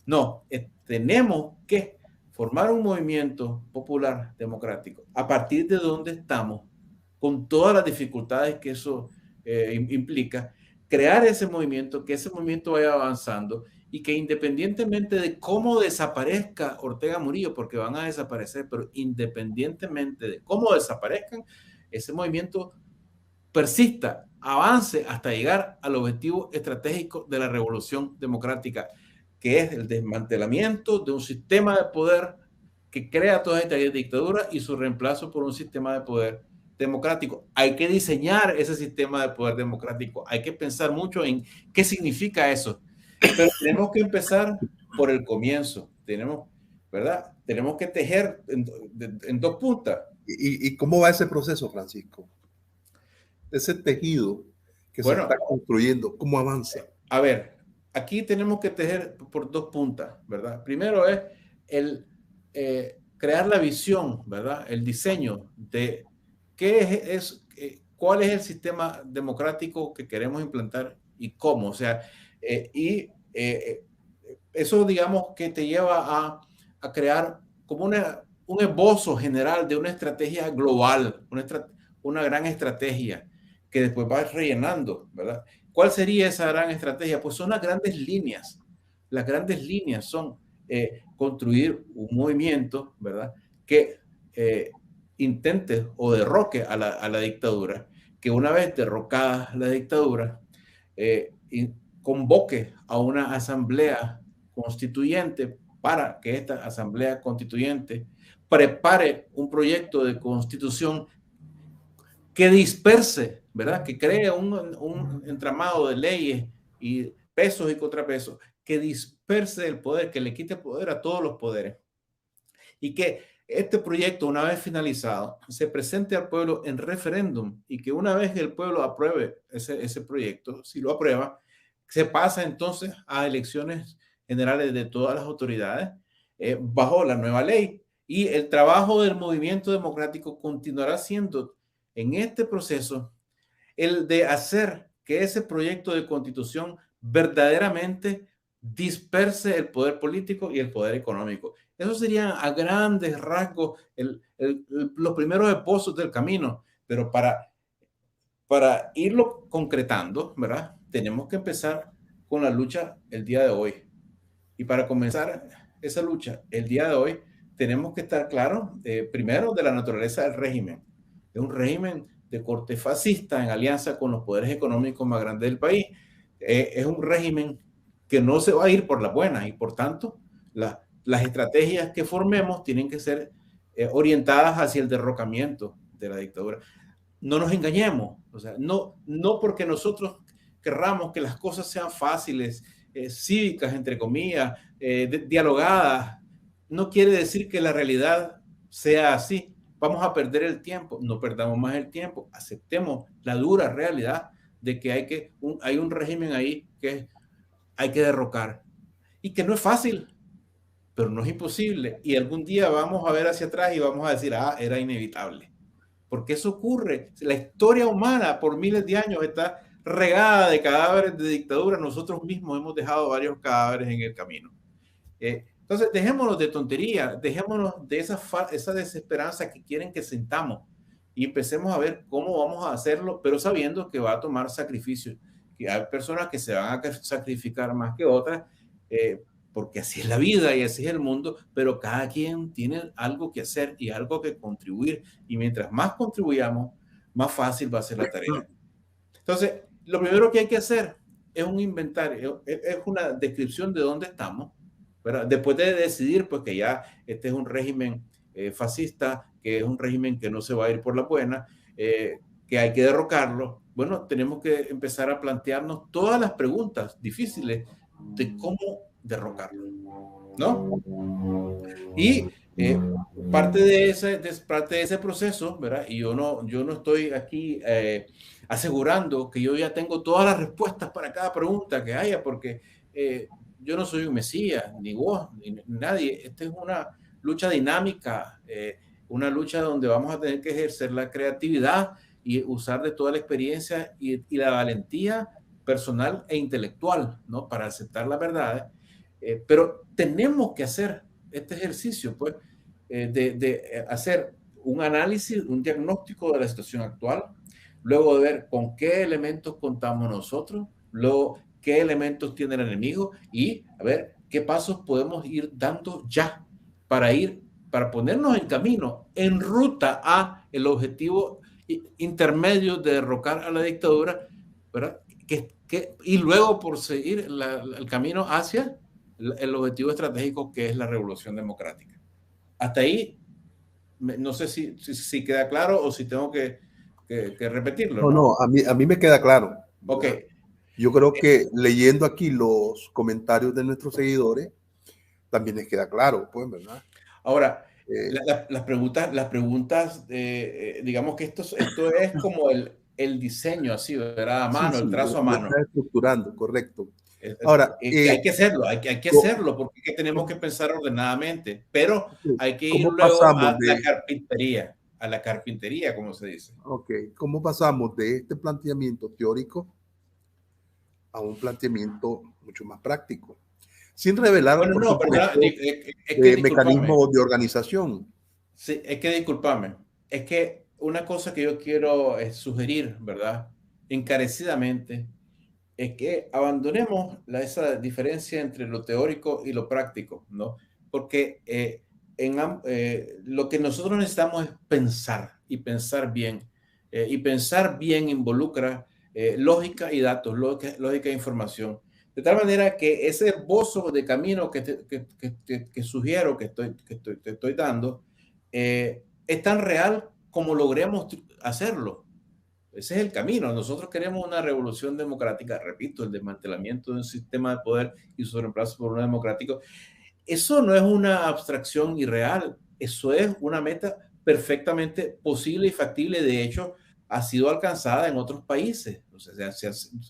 No, tenemos que formar un movimiento popular democrático a partir de donde estamos, con todas las dificultades que eso implica, crear ese movimiento, que ese movimiento vaya avanzando y que, independientemente de cómo desaparezca Ortega Murillo, porque van a desaparecer, pero independientemente de cómo desaparezcan, ese movimiento persista, avance hasta llegar al objetivo estratégico de la revolución democrática, que es el desmantelamiento de un sistema de poder que crea toda esta dictadura y su reemplazo por un sistema de poder democrático. Hay que diseñar ese sistema de poder democrático, hay que pensar mucho en qué significa eso, pero tenemos que empezar por el comienzo, ¿verdad? Tenemos que tejer en dos puntas. ¿Y cómo va ese proceso, Francisco? Ese tejido que se está construyendo, ¿cómo avanza? A ver, aquí tenemos que tejer por dos puntas, ¿verdad? Primero es el crear la visión, ¿verdad? El diseño de cuál es el sistema democrático que queremos implantar y cómo. O sea, eso, digamos, que te lleva a crear como un esbozo general de una estrategia global, una gran estrategia que después vas rellenando, ¿verdad? ¿Cuál sería esa gran estrategia? Pues son las grandes líneas. Las grandes líneas son construir un movimiento, ¿verdad? Que intente o derroque a la dictadura, que una vez derrocada la dictadura, convoque a una asamblea constituyente para que esta asamblea constituyente prepare un proyecto de constitución que disperse, ¿verdad? Que cree un entramado de leyes y pesos y contrapesos, que disperse el poder, que le quite poder a todos los poderes. Y que este proyecto, una vez finalizado, se presente al pueblo en referéndum, y que una vez que el pueblo apruebe ese proyecto, si lo aprueba, Se pasa entonces a elecciones generales de todas las autoridades bajo la nueva ley. Y el trabajo del movimiento democrático continuará siendo en este proceso el de hacer que ese proyecto de constitución verdaderamente disperse el poder político y el poder económico. Eso serían a grandes rasgos los primeros esbozos del camino, pero para irlo concretando, ¿verdad? Tenemos que empezar con la lucha el día de hoy. Y para comenzar esa lucha el día de hoy, tenemos que estar claros, primero, de la naturaleza del régimen. Es un régimen de corte fascista en alianza con los poderes económicos más grandes del país. Es un régimen que no se va a ir por la buena y por tanto las estrategias que formemos tienen que ser orientadas hacia el derrocamiento de la dictadura. No nos engañemos, o sea, no porque nosotros querramos que las cosas sean fáciles, cívicas, entre comillas, dialogadas, no quiere decir que la realidad sea así. Vamos a perder el tiempo, no perdamos más el tiempo, aceptemos la dura realidad de que hay un régimen ahí que hay que derrocar y que no es fácil, pero no es imposible. Y algún día vamos a ver hacia atrás y vamos a decir, era inevitable. Porque eso ocurre. La historia humana por miles de años está regada de cadáveres de dictadura. Nosotros mismos hemos dejado varios cadáveres en el camino. Entonces, dejémonos de tontería, dejémonos de esa desesperanza que quieren que sintamos y empecemos a ver cómo vamos a hacerlo, pero sabiendo que va a tomar sacrificios, que hay personas que se van a sacrificar más que otras, porque así es la vida y así es el mundo, pero cada quien tiene algo que hacer y algo que contribuir, y mientras más contribuyamos, más fácil va a ser la tarea. Entonces, lo primero que hay que hacer es un inventario, es una descripción de dónde estamos, ¿verdad? Después de decidir pues que ya este es un régimen fascista, que es un régimen que no se va a ir por la buena, que hay que derrocarlo. Bueno, tenemos que empezar a plantearnos todas las preguntas difíciles de cómo derrocarlo, ¿no? Y parte de ese proceso, ¿verdad? Y yo no estoy aquí asegurando que yo ya tengo todas las respuestas para cada pregunta que haya, porque yo no soy un mesías, ni vos, ni nadie. Esta es una lucha dinámica, una lucha donde vamos a tener que ejercer la creatividad y usar de toda la experiencia y la valentía personal e intelectual, ¿no? Para aceptar la verdad. Pero tenemos que hacer este ejercicio, pues, de hacer un análisis, un diagnóstico de la situación actual, luego de ver con qué elementos contamos nosotros, luego qué elementos tiene el enemigo y a ver qué pasos podemos ir dando ya para ponernos en camino, en ruta a el objetivo intermedio de derrocar a la dictadura, ¿verdad? Y luego por seguir el camino hacia el objetivo estratégico que es la revolución democrática. Hasta ahí, no sé si queda claro o si tengo que repetirlo. No, a mí me queda claro. Ok. Yo creo que leyendo aquí los comentarios de nuestros seguidores, también les queda claro, pues, ¿verdad? Ahora, las preguntas digamos que esto es como el diseño así, ¿verdad? A mano, el trazo a mano. Está estructurando, correcto. Ahora, hay que hacerlo, hay que hacerlo, porque tenemos que pensar ordenadamente, pero hay que ir luego a la carpintería, como se dice. Ok, ¿cómo pasamos de este planteamiento teórico a un planteamiento mucho más práctico? Sin revelar mecanismos de organización. Sí, es que discúlpame, es que una cosa que yo quiero sugerir, ¿verdad? Encarecidamente, es que abandonemos esa diferencia entre lo teórico y lo práctico, ¿no? Porque lo que nosotros necesitamos es pensar y pensar bien. Y pensar bien involucra lógica y datos, lógica e información. De tal manera que ese esbozo de camino que sugiero, que estoy dando, es tan real como logremos hacerlo. Ese es el camino. Nosotros queremos una revolución democrática, repito, el desmantelamiento de un sistema de poder y su reemplazo por uno democrático. Eso no es una abstracción irreal, eso es una meta perfectamente posible y factible. De hecho, ha sido alcanzada en otros países. O sea,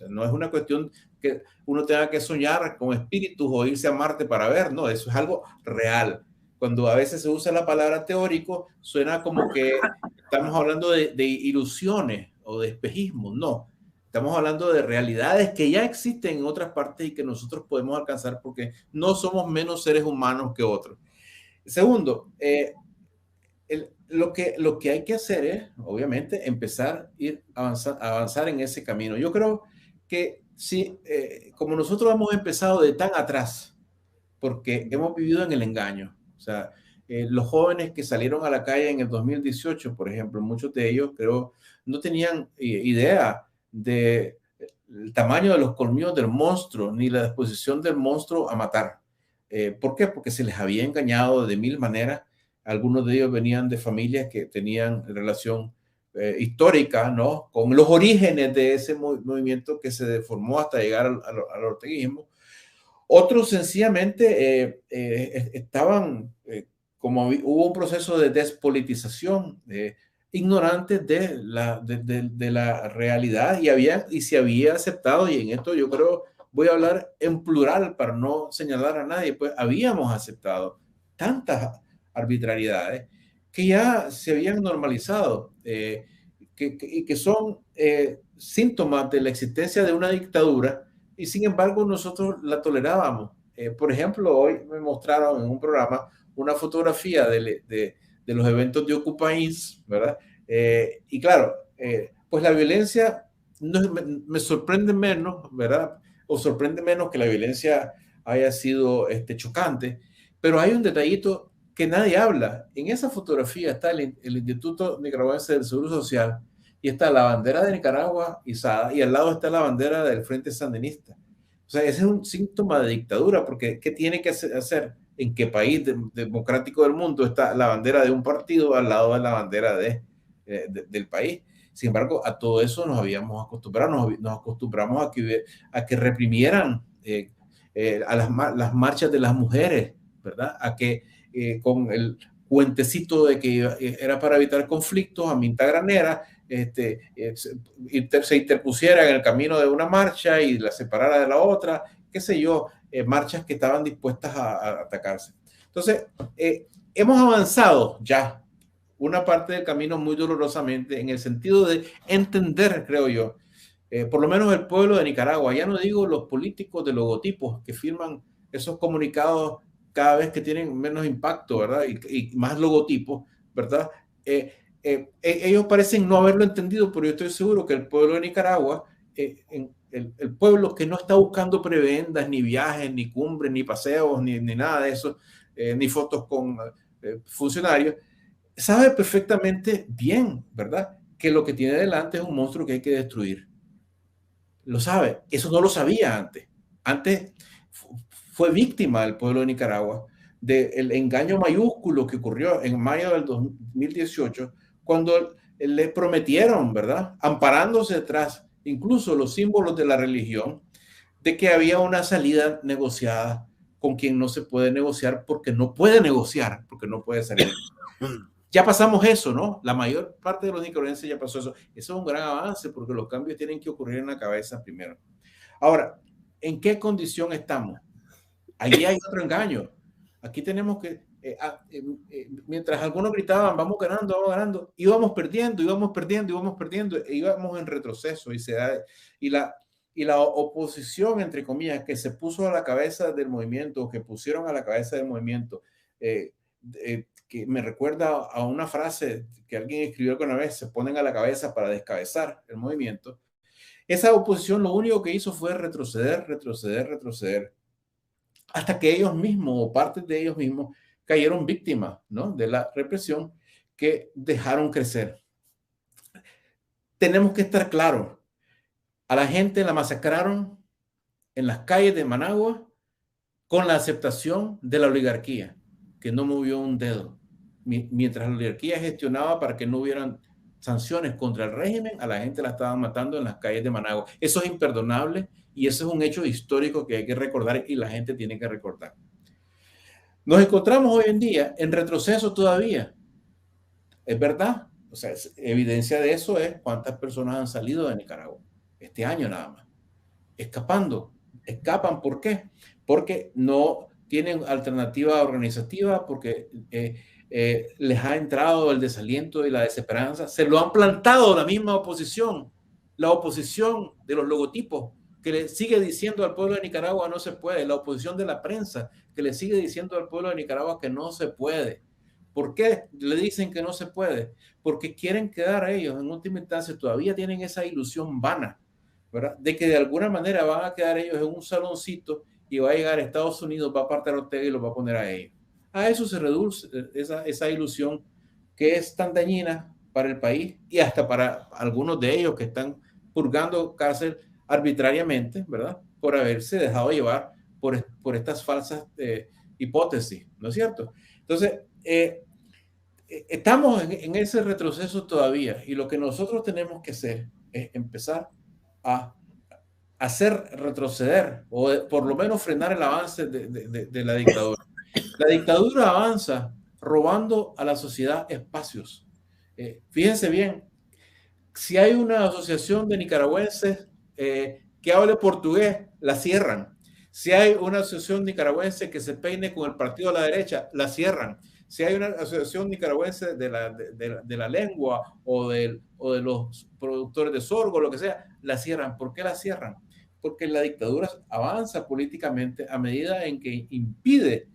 no es una cuestión que uno tenga que soñar con espíritus o irse a Marte para ver, no, eso es algo real. Cuando a veces se usa la palabra teórico, suena como que estamos hablando de ilusiones o de espejismo. No, estamos hablando de realidades que ya existen en otras partes y que nosotros podemos alcanzar porque no somos menos seres humanos que otros. Segundo, lo que hay que hacer es, obviamente, empezar a avanzar en ese camino. Yo creo que si, como nosotros hemos empezado de tan atrás, porque hemos vivido en el engaño, o sea, los jóvenes que salieron a la calle en el 2018, por ejemplo, muchos de ellos creo no tenían idea del tamaño de los colmillos del monstruo, ni la disposición del monstruo a matar. ¿Por qué? Porque se les había engañado de mil maneras. Algunos de ellos venían de familias que tenían relación histórica, ¿no? Con los orígenes de ese movimiento que se deformó hasta llegar al orteguismo. Otros sencillamente estaban, como hubo un proceso de despolitización, ignorantes de la realidad y se había aceptado, y en esto yo creo, voy a hablar en plural para no señalar a nadie, pues habíamos aceptado tantas arbitrariedades que ya se habían normalizado y que son síntomas de la existencia de una dictadura y sin embargo nosotros la tolerábamos. Por ejemplo, hoy me mostraron en un programa una fotografía de los eventos de Occupy, ¿verdad? Y claro, pues la violencia me sorprende menos, ¿verdad? O sorprende menos que la violencia haya sido chocante, pero hay un detallito que nadie habla. En esa fotografía está el Instituto Nicaragüense del Seguro Social y está la bandera de Nicaragua izada y al lado está la bandera del Frente Sandinista. O sea, ese es un síntoma de dictadura, porque ¿qué tiene que hacer? ¿En qué país democrático del mundo está la bandera de un partido al lado de la bandera del país? Sin embargo, a todo eso nos habíamos acostumbrado, nos acostumbramos a que reprimieran a las marchas de las mujeres, ¿verdad? A que con el cuentecito de que era para evitar conflictos, a minta granera, se interpusiera en el camino de una marcha y la separara de la otra, qué sé yo, marchas que estaban dispuestas a atacarse. Entonces, hemos avanzado ya una parte del camino muy dolorosamente en el sentido de entender, creo yo, por lo menos el pueblo de Nicaragua, ya no digo los políticos de logotipos que firman esos comunicados cada vez que tienen menos impacto, ¿verdad? Y más logotipos, ¿verdad? Ellos parecen no haberlo entendido, pero yo estoy seguro que el pueblo de Nicaragua, el pueblo que no está buscando prebendas, ni viajes, ni cumbres, ni paseos, ni nada de eso, ni fotos con funcionarios, sabe perfectamente bien, ¿verdad? Que lo que tiene delante es un monstruo que hay que destruir. Lo sabe. Eso no lo sabía antes. Antes fue víctima del pueblo de Nicaragua del engaño mayúsculo que ocurrió en mayo del 2018, cuando le prometieron, ¿verdad? Amparándose detrás, incluso los símbolos de la religión, de que había una salida negociada con quien no se puede negociar porque no puede negociar, porque no puede salir. Ya pasamos eso, ¿no? La mayor parte de los nicaragüenses ya pasó eso. Eso es un gran avance porque los cambios tienen que ocurrir en la cabeza primero. Ahora, ¿en qué condición estamos? Ahí hay otro engaño. Aquí tenemos que, mientras algunos gritaban, vamos ganando, íbamos perdiendo, íbamos en retroceso y la oposición, entre comillas, que se puso a la cabeza del movimiento, que pusieron a la cabeza del movimiento, que me recuerda a una frase que alguien escribió alguna vez, se ponen a la cabeza para descabezar el movimiento. Esa oposición lo único que hizo fue retroceder, hasta que ellos mismos o partes de ellos mismos cayeron víctimas, ¿no? De la represión que dejaron crecer. Tenemos que estar claros. A la gente la masacraron en las calles de Managua con la aceptación de la oligarquía, que no movió un dedo. Mientras la oligarquía gestionaba para que no hubieran sanciones contra el régimen, a la gente la estaban matando en las calles de Managua. Eso es imperdonable y eso es un hecho histórico que hay que recordar y la gente tiene que recordar. Nos encontramos hoy en día en retroceso todavía. Es verdad, O sea, evidencia de eso es cuántas personas han salido de Nicaragua este año nada más, escapando. Escapan, ¿por qué? Porque no tienen alternativa organizativa, porque les ha entrado el desaliento y la desesperanza. Se lo han plantado la misma oposición, la oposición de los logotipos, que le sigue diciendo al pueblo de Nicaragua no se puede, la oposición de la prensa, que le sigue diciendo al pueblo de Nicaragua que no se puede. ¿Por qué le dicen que no se puede? Porque quieren quedar a ellos, en última instancia, todavía tienen esa ilusión vana, ¿verdad? De que de alguna manera van a quedar ellos en un saloncito y va a llegar a Estados Unidos, va a apartar a Ortega y los va a poner a ellos. A eso se reduce esa ilusión que es tan dañina para el país y hasta para algunos de ellos que están purgando cárcel arbitrariamente, ¿verdad? Por haberse dejado llevar por estas falsas hipótesis, ¿no es cierto? Entonces, estamos en ese retroceso todavía y lo que nosotros tenemos que hacer es empezar a hacer retroceder o por lo menos frenar el avance de la dictadura. La dictadura avanza robando a la sociedad espacios. Fíjense bien, si hay una asociación de nicaragüenses que hable portugués, la cierran. Si hay una asociación nicaragüense que se peine con el partido de la derecha, la cierran. Si hay una asociación nicaragüense de la lengua o de los productores de sorgo, lo que sea, la cierran. ¿Por qué la cierran? Porque la dictadura avanza políticamente a medida en que impide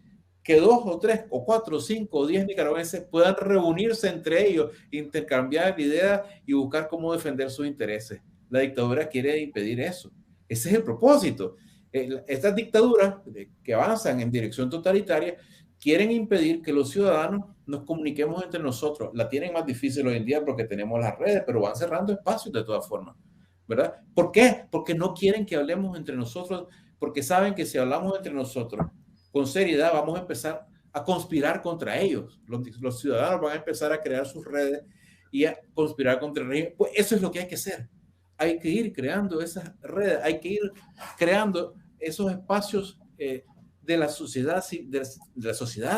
que 2 o 3 o 4 o 5 o 10 nicaragüenses puedan reunirse entre ellos, intercambiar ideas y buscar cómo defender sus intereses. La dictadura quiere impedir eso. Ese es el propósito. Estas dictaduras que avanzan en dirección totalitaria quieren impedir que los ciudadanos nos comuniquemos entre nosotros. La tienen más difícil hoy en día porque tenemos las redes, pero van cerrando espacios de todas formas, ¿verdad? ¿Por qué? Porque no quieren que hablemos entre nosotros, porque saben que si hablamos entre nosotros con seriedad vamos a empezar a conspirar contra ellos. Los ciudadanos van a empezar a crear sus redes y a conspirar contra el régimen. Pues eso es lo que hay que hacer. Hay que ir creando esas redes, hay que ir creando esos espacios de la sociedad,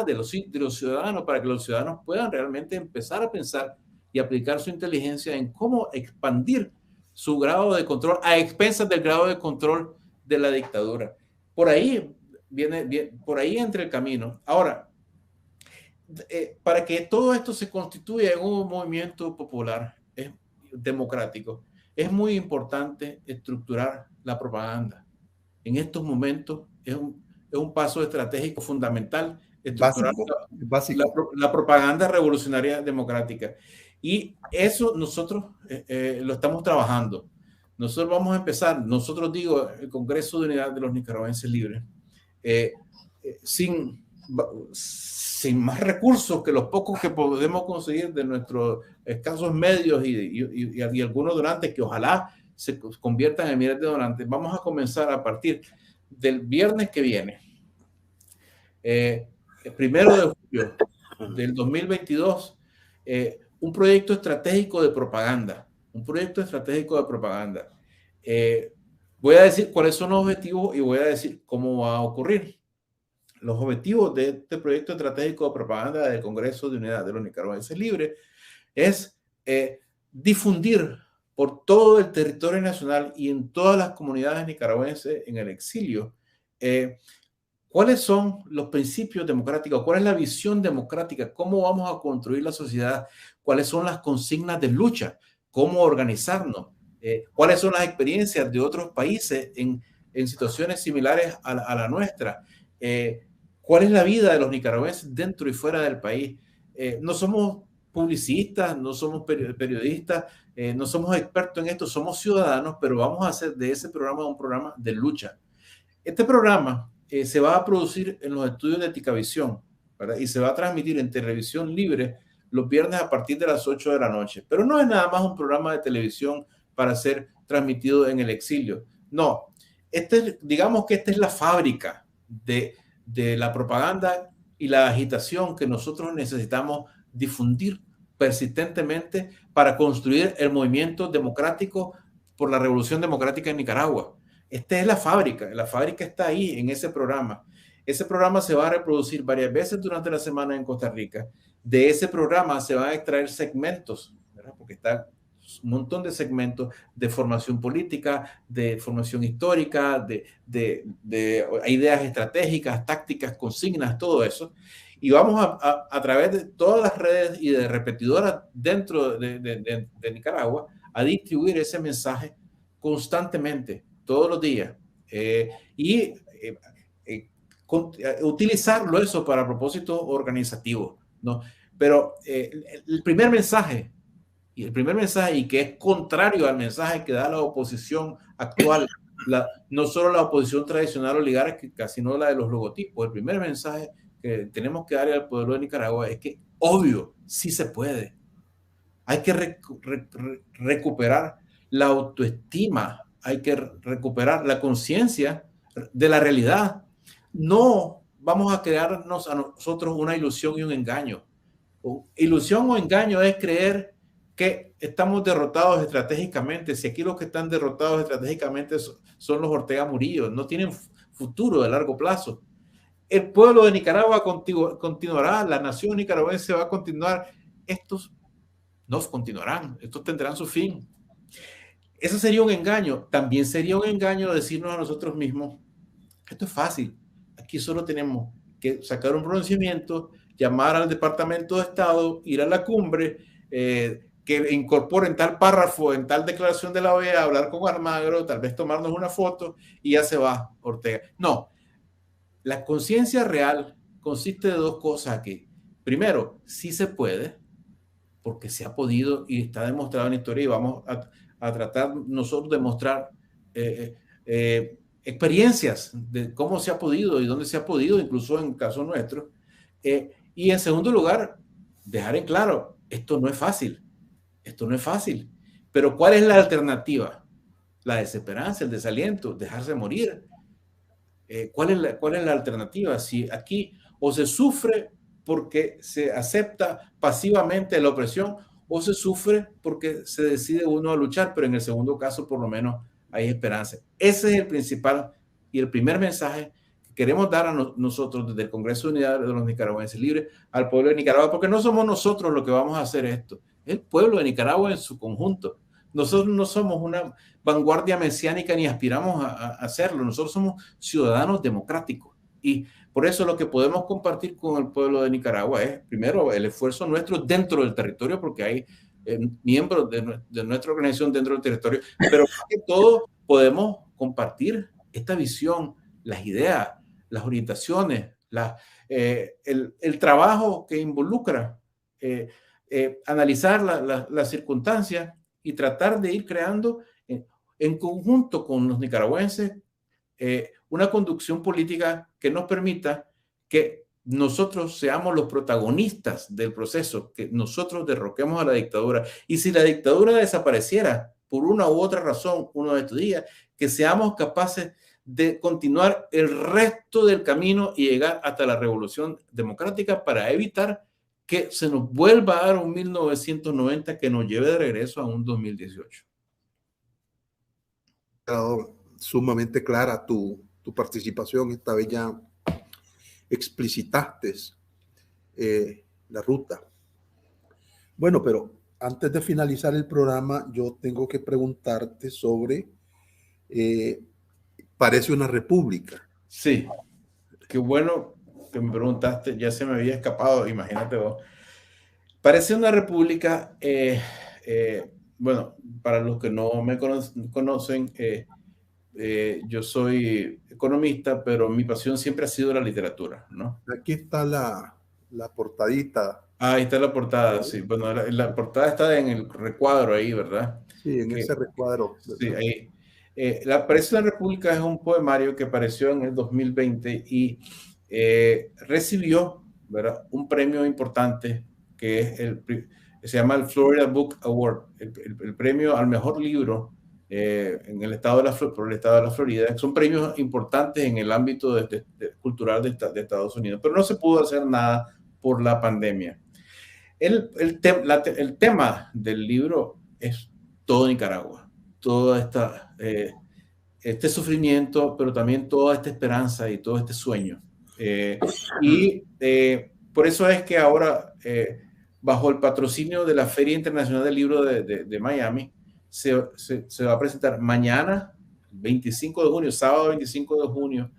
de los ciudadanos, para que los ciudadanos puedan realmente empezar a pensar y aplicar su inteligencia en cómo expandir su grado de control a expensas del grado de control de la dictadura. Por ahí por ahí entra el camino. Ahora, para que todo esto se constituya en un movimiento popular democrático, es muy importante estructurar la propaganda. En estos momentos es un paso estratégico fundamental estructurar la propaganda revolucionaria democrática. Y eso nosotros lo estamos trabajando. Nosotros vamos a empezar, digo, el Congreso de Unidad de los Nicaragüenses Libres, sin más recursos que los pocos que podemos conseguir de nuestros escasos medios y algunos donantes que ojalá se conviertan en miles de donantes. Vamos a comenzar a partir del viernes que viene, el 1 de julio del 2022, un proyecto estratégico de propaganda. Voy a decir cuáles son los objetivos y voy a decir cómo va a ocurrir. Los objetivos de este proyecto estratégico de propaganda del Congreso de Unidad de los Nicaragüenses Libres es difundir por todo el territorio nacional y en todas las comunidades nicaragüenses en el exilio cuáles son los principios democráticos, cuál es la visión democrática, cómo vamos a construir la sociedad, cuáles son las consignas de lucha, cómo organizarnos, cuáles son las experiencias de otros países en situaciones similares a la nuestra, cuál es la vida de los nicaragüenses dentro y fuera del país. No somos publicistas, no somos periodistas, no somos expertos en esto, somos ciudadanos, pero vamos a hacer de ese programa un programa de lucha. Este programa se va a producir en los estudios de Ticavisión, ¿verdad? Y se va a transmitir en televisión libre los viernes a partir de las 8 de la noche. Pero no es nada más un programa de televisión para ser transmitido en el exilio. No, digamos que esta es la fábrica de la propaganda y la agitación que nosotros necesitamos difundir persistentemente para construir el movimiento democrático por la revolución democrática en Nicaragua. Esta es la fábrica está ahí en ese programa. Ese programa se va a reproducir varias veces durante la semana en Costa Rica. De ese programa se van a extraer segmentos ¿verdad? Porque está un montón de segmentos de formación política, de formación histórica, de ideas estratégicas, tácticas, consignas, todo eso. Y vamos a través de todas las redes y de repetidoras dentro de Nicaragua a distribuir ese mensaje constantemente, todos los días. Y utilizarlo eso para propósitos organizativos, ¿no? Pero el primer mensaje, y que es contrario al mensaje que da la oposición actual, no solo la oposición tradicional oligárquica, sino la de los logotipos. El primer mensaje que tenemos que darle al pueblo de Nicaragua es que, obvio, sí se puede. Hay que recuperar la autoestima, hay que recuperar la conciencia de la realidad. No vamos a crearnos a nosotros una ilusión y un engaño. Ilusión o engaño es creer que estamos derrotados estratégicamente. Si aquí los que están derrotados estratégicamente son los Ortega Murillo, no tienen futuro de largo plazo. El pueblo de Nicaragua continuará, la nación nicaragüense va a continuar. Estos no continuarán, estos tendrán su fin. Eso sería un engaño. También sería un engaño decirnos a nosotros mismos, esto es fácil, aquí solo tenemos que sacar un pronunciamiento, llamar al Departamento de Estado, ir a la cumbre, que incorporen tal párrafo en tal declaración de la OEA, hablar con Almagro, tal vez tomarnos una foto y ya se va Ortega. No, la conciencia real consiste de dos cosas aquí. Primero, sí se puede, porque se ha podido y está demostrado en la historia, y vamos a tratar nosotros de mostrar experiencias de cómo se ha podido y dónde se ha podido, incluso en caso nuestro. Y en segundo lugar, dejar en claro, esto no es fácil, pero ¿cuál es la alternativa? La desesperanza, el desaliento, dejarse morir. ¿Cuál es la alternativa? Si aquí o se sufre porque se acepta pasivamente la opresión, o se sufre porque se decide uno a luchar, pero en el segundo caso por lo menos hay esperanza. Ese es el principal y el primer mensaje que queremos dar a nosotros desde el Congreso de Unidad de los Nicaragüenses Libres al pueblo de Nicaragua, porque no somos nosotros los que vamos a hacer esto, es el pueblo de Nicaragua en su conjunto. Nosotros no somos una vanguardia mesiánica ni aspiramos a hacerlo, nosotros somos ciudadanos democráticos. Y por eso lo que podemos compartir con el pueblo de Nicaragua es, primero, el esfuerzo nuestro dentro del territorio, porque hay miembros de nuestra organización dentro del territorio, pero más que todo podemos compartir esta visión, las ideas, las orientaciones, el trabajo que involucra analizar las circunstancias y tratar de ir creando en conjunto con los nicaragüenses una conducción política que nos permita que nosotros seamos los protagonistas del proceso, que nosotros derroquemos a la dictadura. Y si la dictadura desapareciera por una u otra razón uno de estos días, que seamos capaces de continuar el resto del camino y llegar hasta la revolución democrática para evitar que se nos vuelva a dar un 1990 que nos lleve de regreso a un 2018. Sumamente clara tu participación. Esta vez ya explicitaste la ruta. Bueno, pero antes de finalizar el programa, yo tengo que preguntarte sobre parece una república. Sí, qué bueno que me preguntaste, ya se me había escapado, imagínate vos. Parece una república, bueno, para los que no me conocen, yo soy economista, pero mi pasión siempre ha sido la literatura, ¿no? Aquí está la portadita. Ahí está la portada, sí. Bueno, la portada está en el recuadro ahí, ¿verdad? Sí, en ese recuadro. ¿verdad? Sí, ahí. Parece una república es un poemario que apareció en el 2020 y recibió, ¿verdad?, un premio importante que es se llama el Florida Book Award, el premio al mejor libro en el estado por el estado de la Florida. Son premios importantes en el ámbito cultural de Estados Unidos, pero no se pudo hacer nada por la pandemia. El tema del libro es todo Nicaragua, toda este sufrimiento, pero también toda esta esperanza y todo este sueño. Por eso es que ahora bajo el patrocinio de la Feria Internacional del Libro de Miami, se va a presentar mañana, 25 de junio, sábado 25 de junio,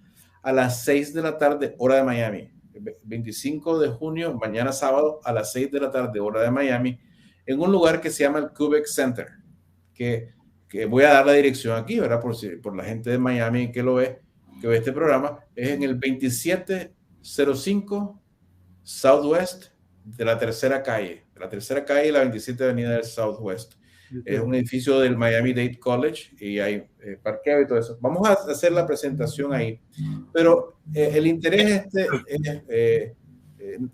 a las 6 de la tarde, hora de Miami. 25 de junio, mañana sábado, a las 6 de la tarde, hora de Miami, en un lugar que se llama el Quebec Center, que voy a dar la dirección aquí, ¿verdad? Por la gente de Miami que ve este programa, es en el 2705 Southwest de la tercera calle y la 27 Avenida del Southwest. Es un edificio del Miami-Dade College y hay parqueo y todo eso. Vamos a hacer la presentación ahí. Pero el interés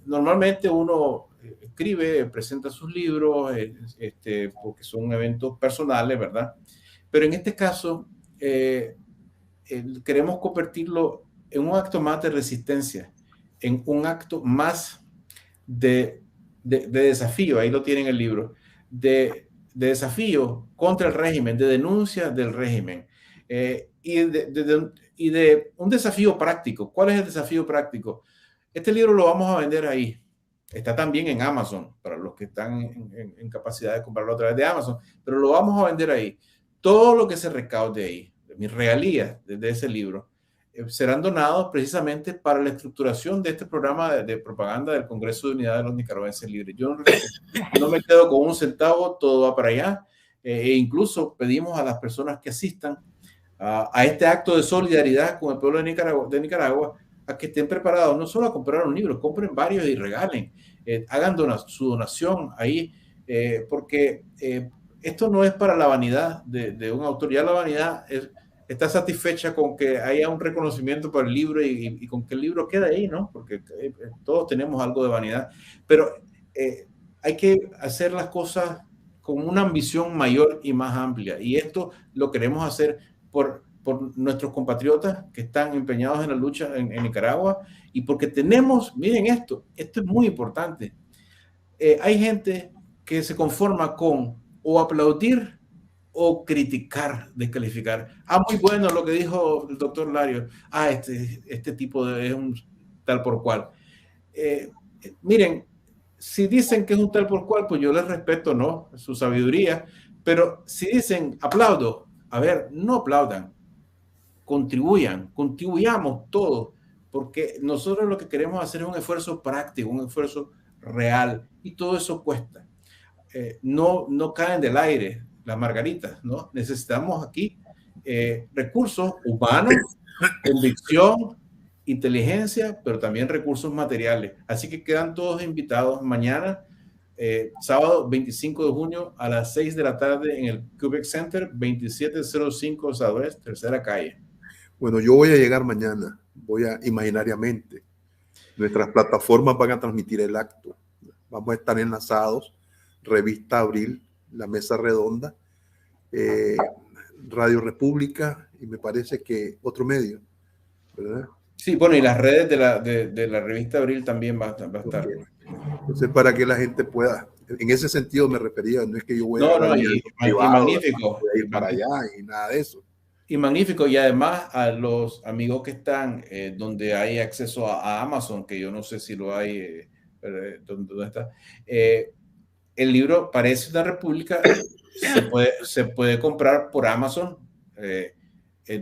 normalmente uno escribe, presenta sus libros, porque son eventos personales, ¿verdad? Pero en este caso, queremos convertirlo en un acto más de resistencia, en un acto más de desafío, ahí lo tienen en el libro, de desafío contra el régimen, de denuncia del régimen, y de un desafío práctico. ¿Cuál es el desafío práctico? Este libro lo vamos a vender ahí. Está también en Amazon, para los que están en capacidad de comprarlo a través de Amazon, pero lo vamos a vender ahí. Todo lo que se recaude ahí, mis regalías de ese libro, serán donados precisamente para la estructuración de este programa de propaganda del Congreso de Unidad de los Nicaragüenses Libres. Yo no me quedo con un centavo, todo va para allá, e incluso pedimos a las personas que asistan a este acto de solidaridad con el pueblo de Nicaragua a que estén preparados no solo a comprar un libro, compren varios y regalen, hagan su donación ahí, porque esto no es para la vanidad de un autor, ya la vanidad está satisfecha con que haya un reconocimiento para el libro y con que el libro quede ahí, ¿no? Porque todos tenemos algo de vanidad, pero hay que hacer las cosas con una ambición mayor y más amplia, y esto lo queremos hacer por nuestros compatriotas que están empeñados en la lucha en Nicaragua, y porque tenemos, miren esto es muy importante, hay gente que se conforma con o aplaudir o criticar, descalificar. Muy bueno lo que dijo el doctor Larios. Este tipo es un tal por cual. Miren, si dicen que es un tal por cual, pues yo les respeto, ¿no? Su sabiduría. Pero si dicen aplaudo, a ver, no aplaudan. Contribuyamos todos, porque nosotros lo que queremos hacer es un esfuerzo práctico, un esfuerzo real, y todo eso cuesta. No caen del aire las margaritas, ¿no? Necesitamos aquí recursos humanos, convicción, inteligencia, pero también recursos materiales. Así que quedan todos invitados mañana, sábado 25 de junio a las 6 de la tarde en el Quebec Center, 2705 Southwest, tercera calle. Bueno, yo voy a llegar mañana, imaginariamente. Nuestras plataformas van a transmitir el acto. Vamos a estar enlazados, Revista Abril, La Mesa Redonda, Radio República, y me parece que otro medio, ¿verdad? Sí, bueno, y las redes de la Revista Abril también va a estar. Okay. Entonces, para que la gente pueda, en ese sentido me refería, no es que yo voy a magnífico, voy a ir para allá y nada de eso. Y magnífico, y además a los amigos que están donde hay acceso a Amazon, que yo no sé si lo hay, ¿dónde está? El libro Parece una República se puede comprar por Amazon,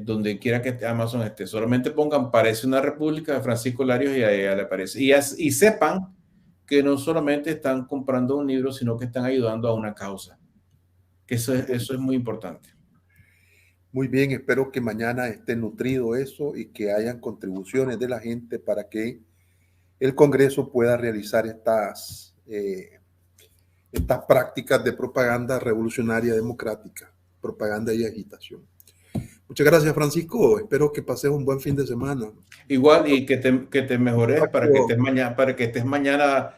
donde quiera que Amazon esté. Solamente pongan Parece una República de Francisco Larios y ahí le aparece. Y sepan que no solamente están comprando un libro, sino que están ayudando a una causa. Que eso es muy importante. Muy bien, espero que mañana esté nutrido eso y que hayan contribuciones de la gente para que el Congreso pueda realizar estas prácticas de propaganda revolucionaria democrática, propaganda y agitación. Muchas gracias, Francisco. Espero que pases un buen fin de semana. Igual, y que te mejores para que estés mañana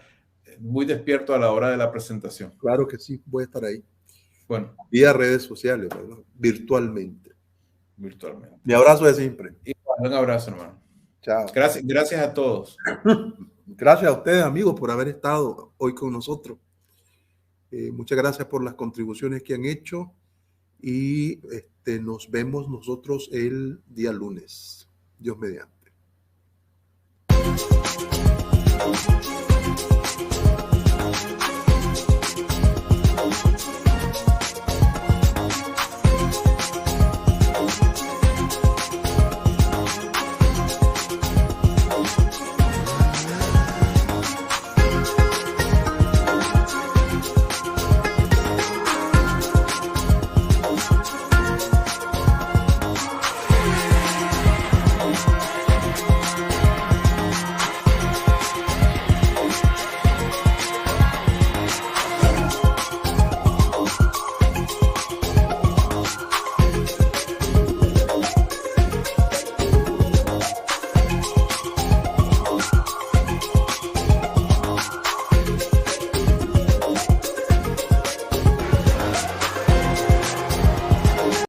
muy despierto a la hora de la presentación. Claro que sí, voy a estar ahí. Bueno. Vía redes sociales, ¿verdad? Virtualmente. Mi abrazo de siempre. Un abrazo, hermano. Chao. Gracias a todos. Gracias a ustedes, amigos, por haber estado hoy con nosotros. Muchas gracias por las contribuciones que han hecho y nos vemos nosotros el día lunes. Dios mediante.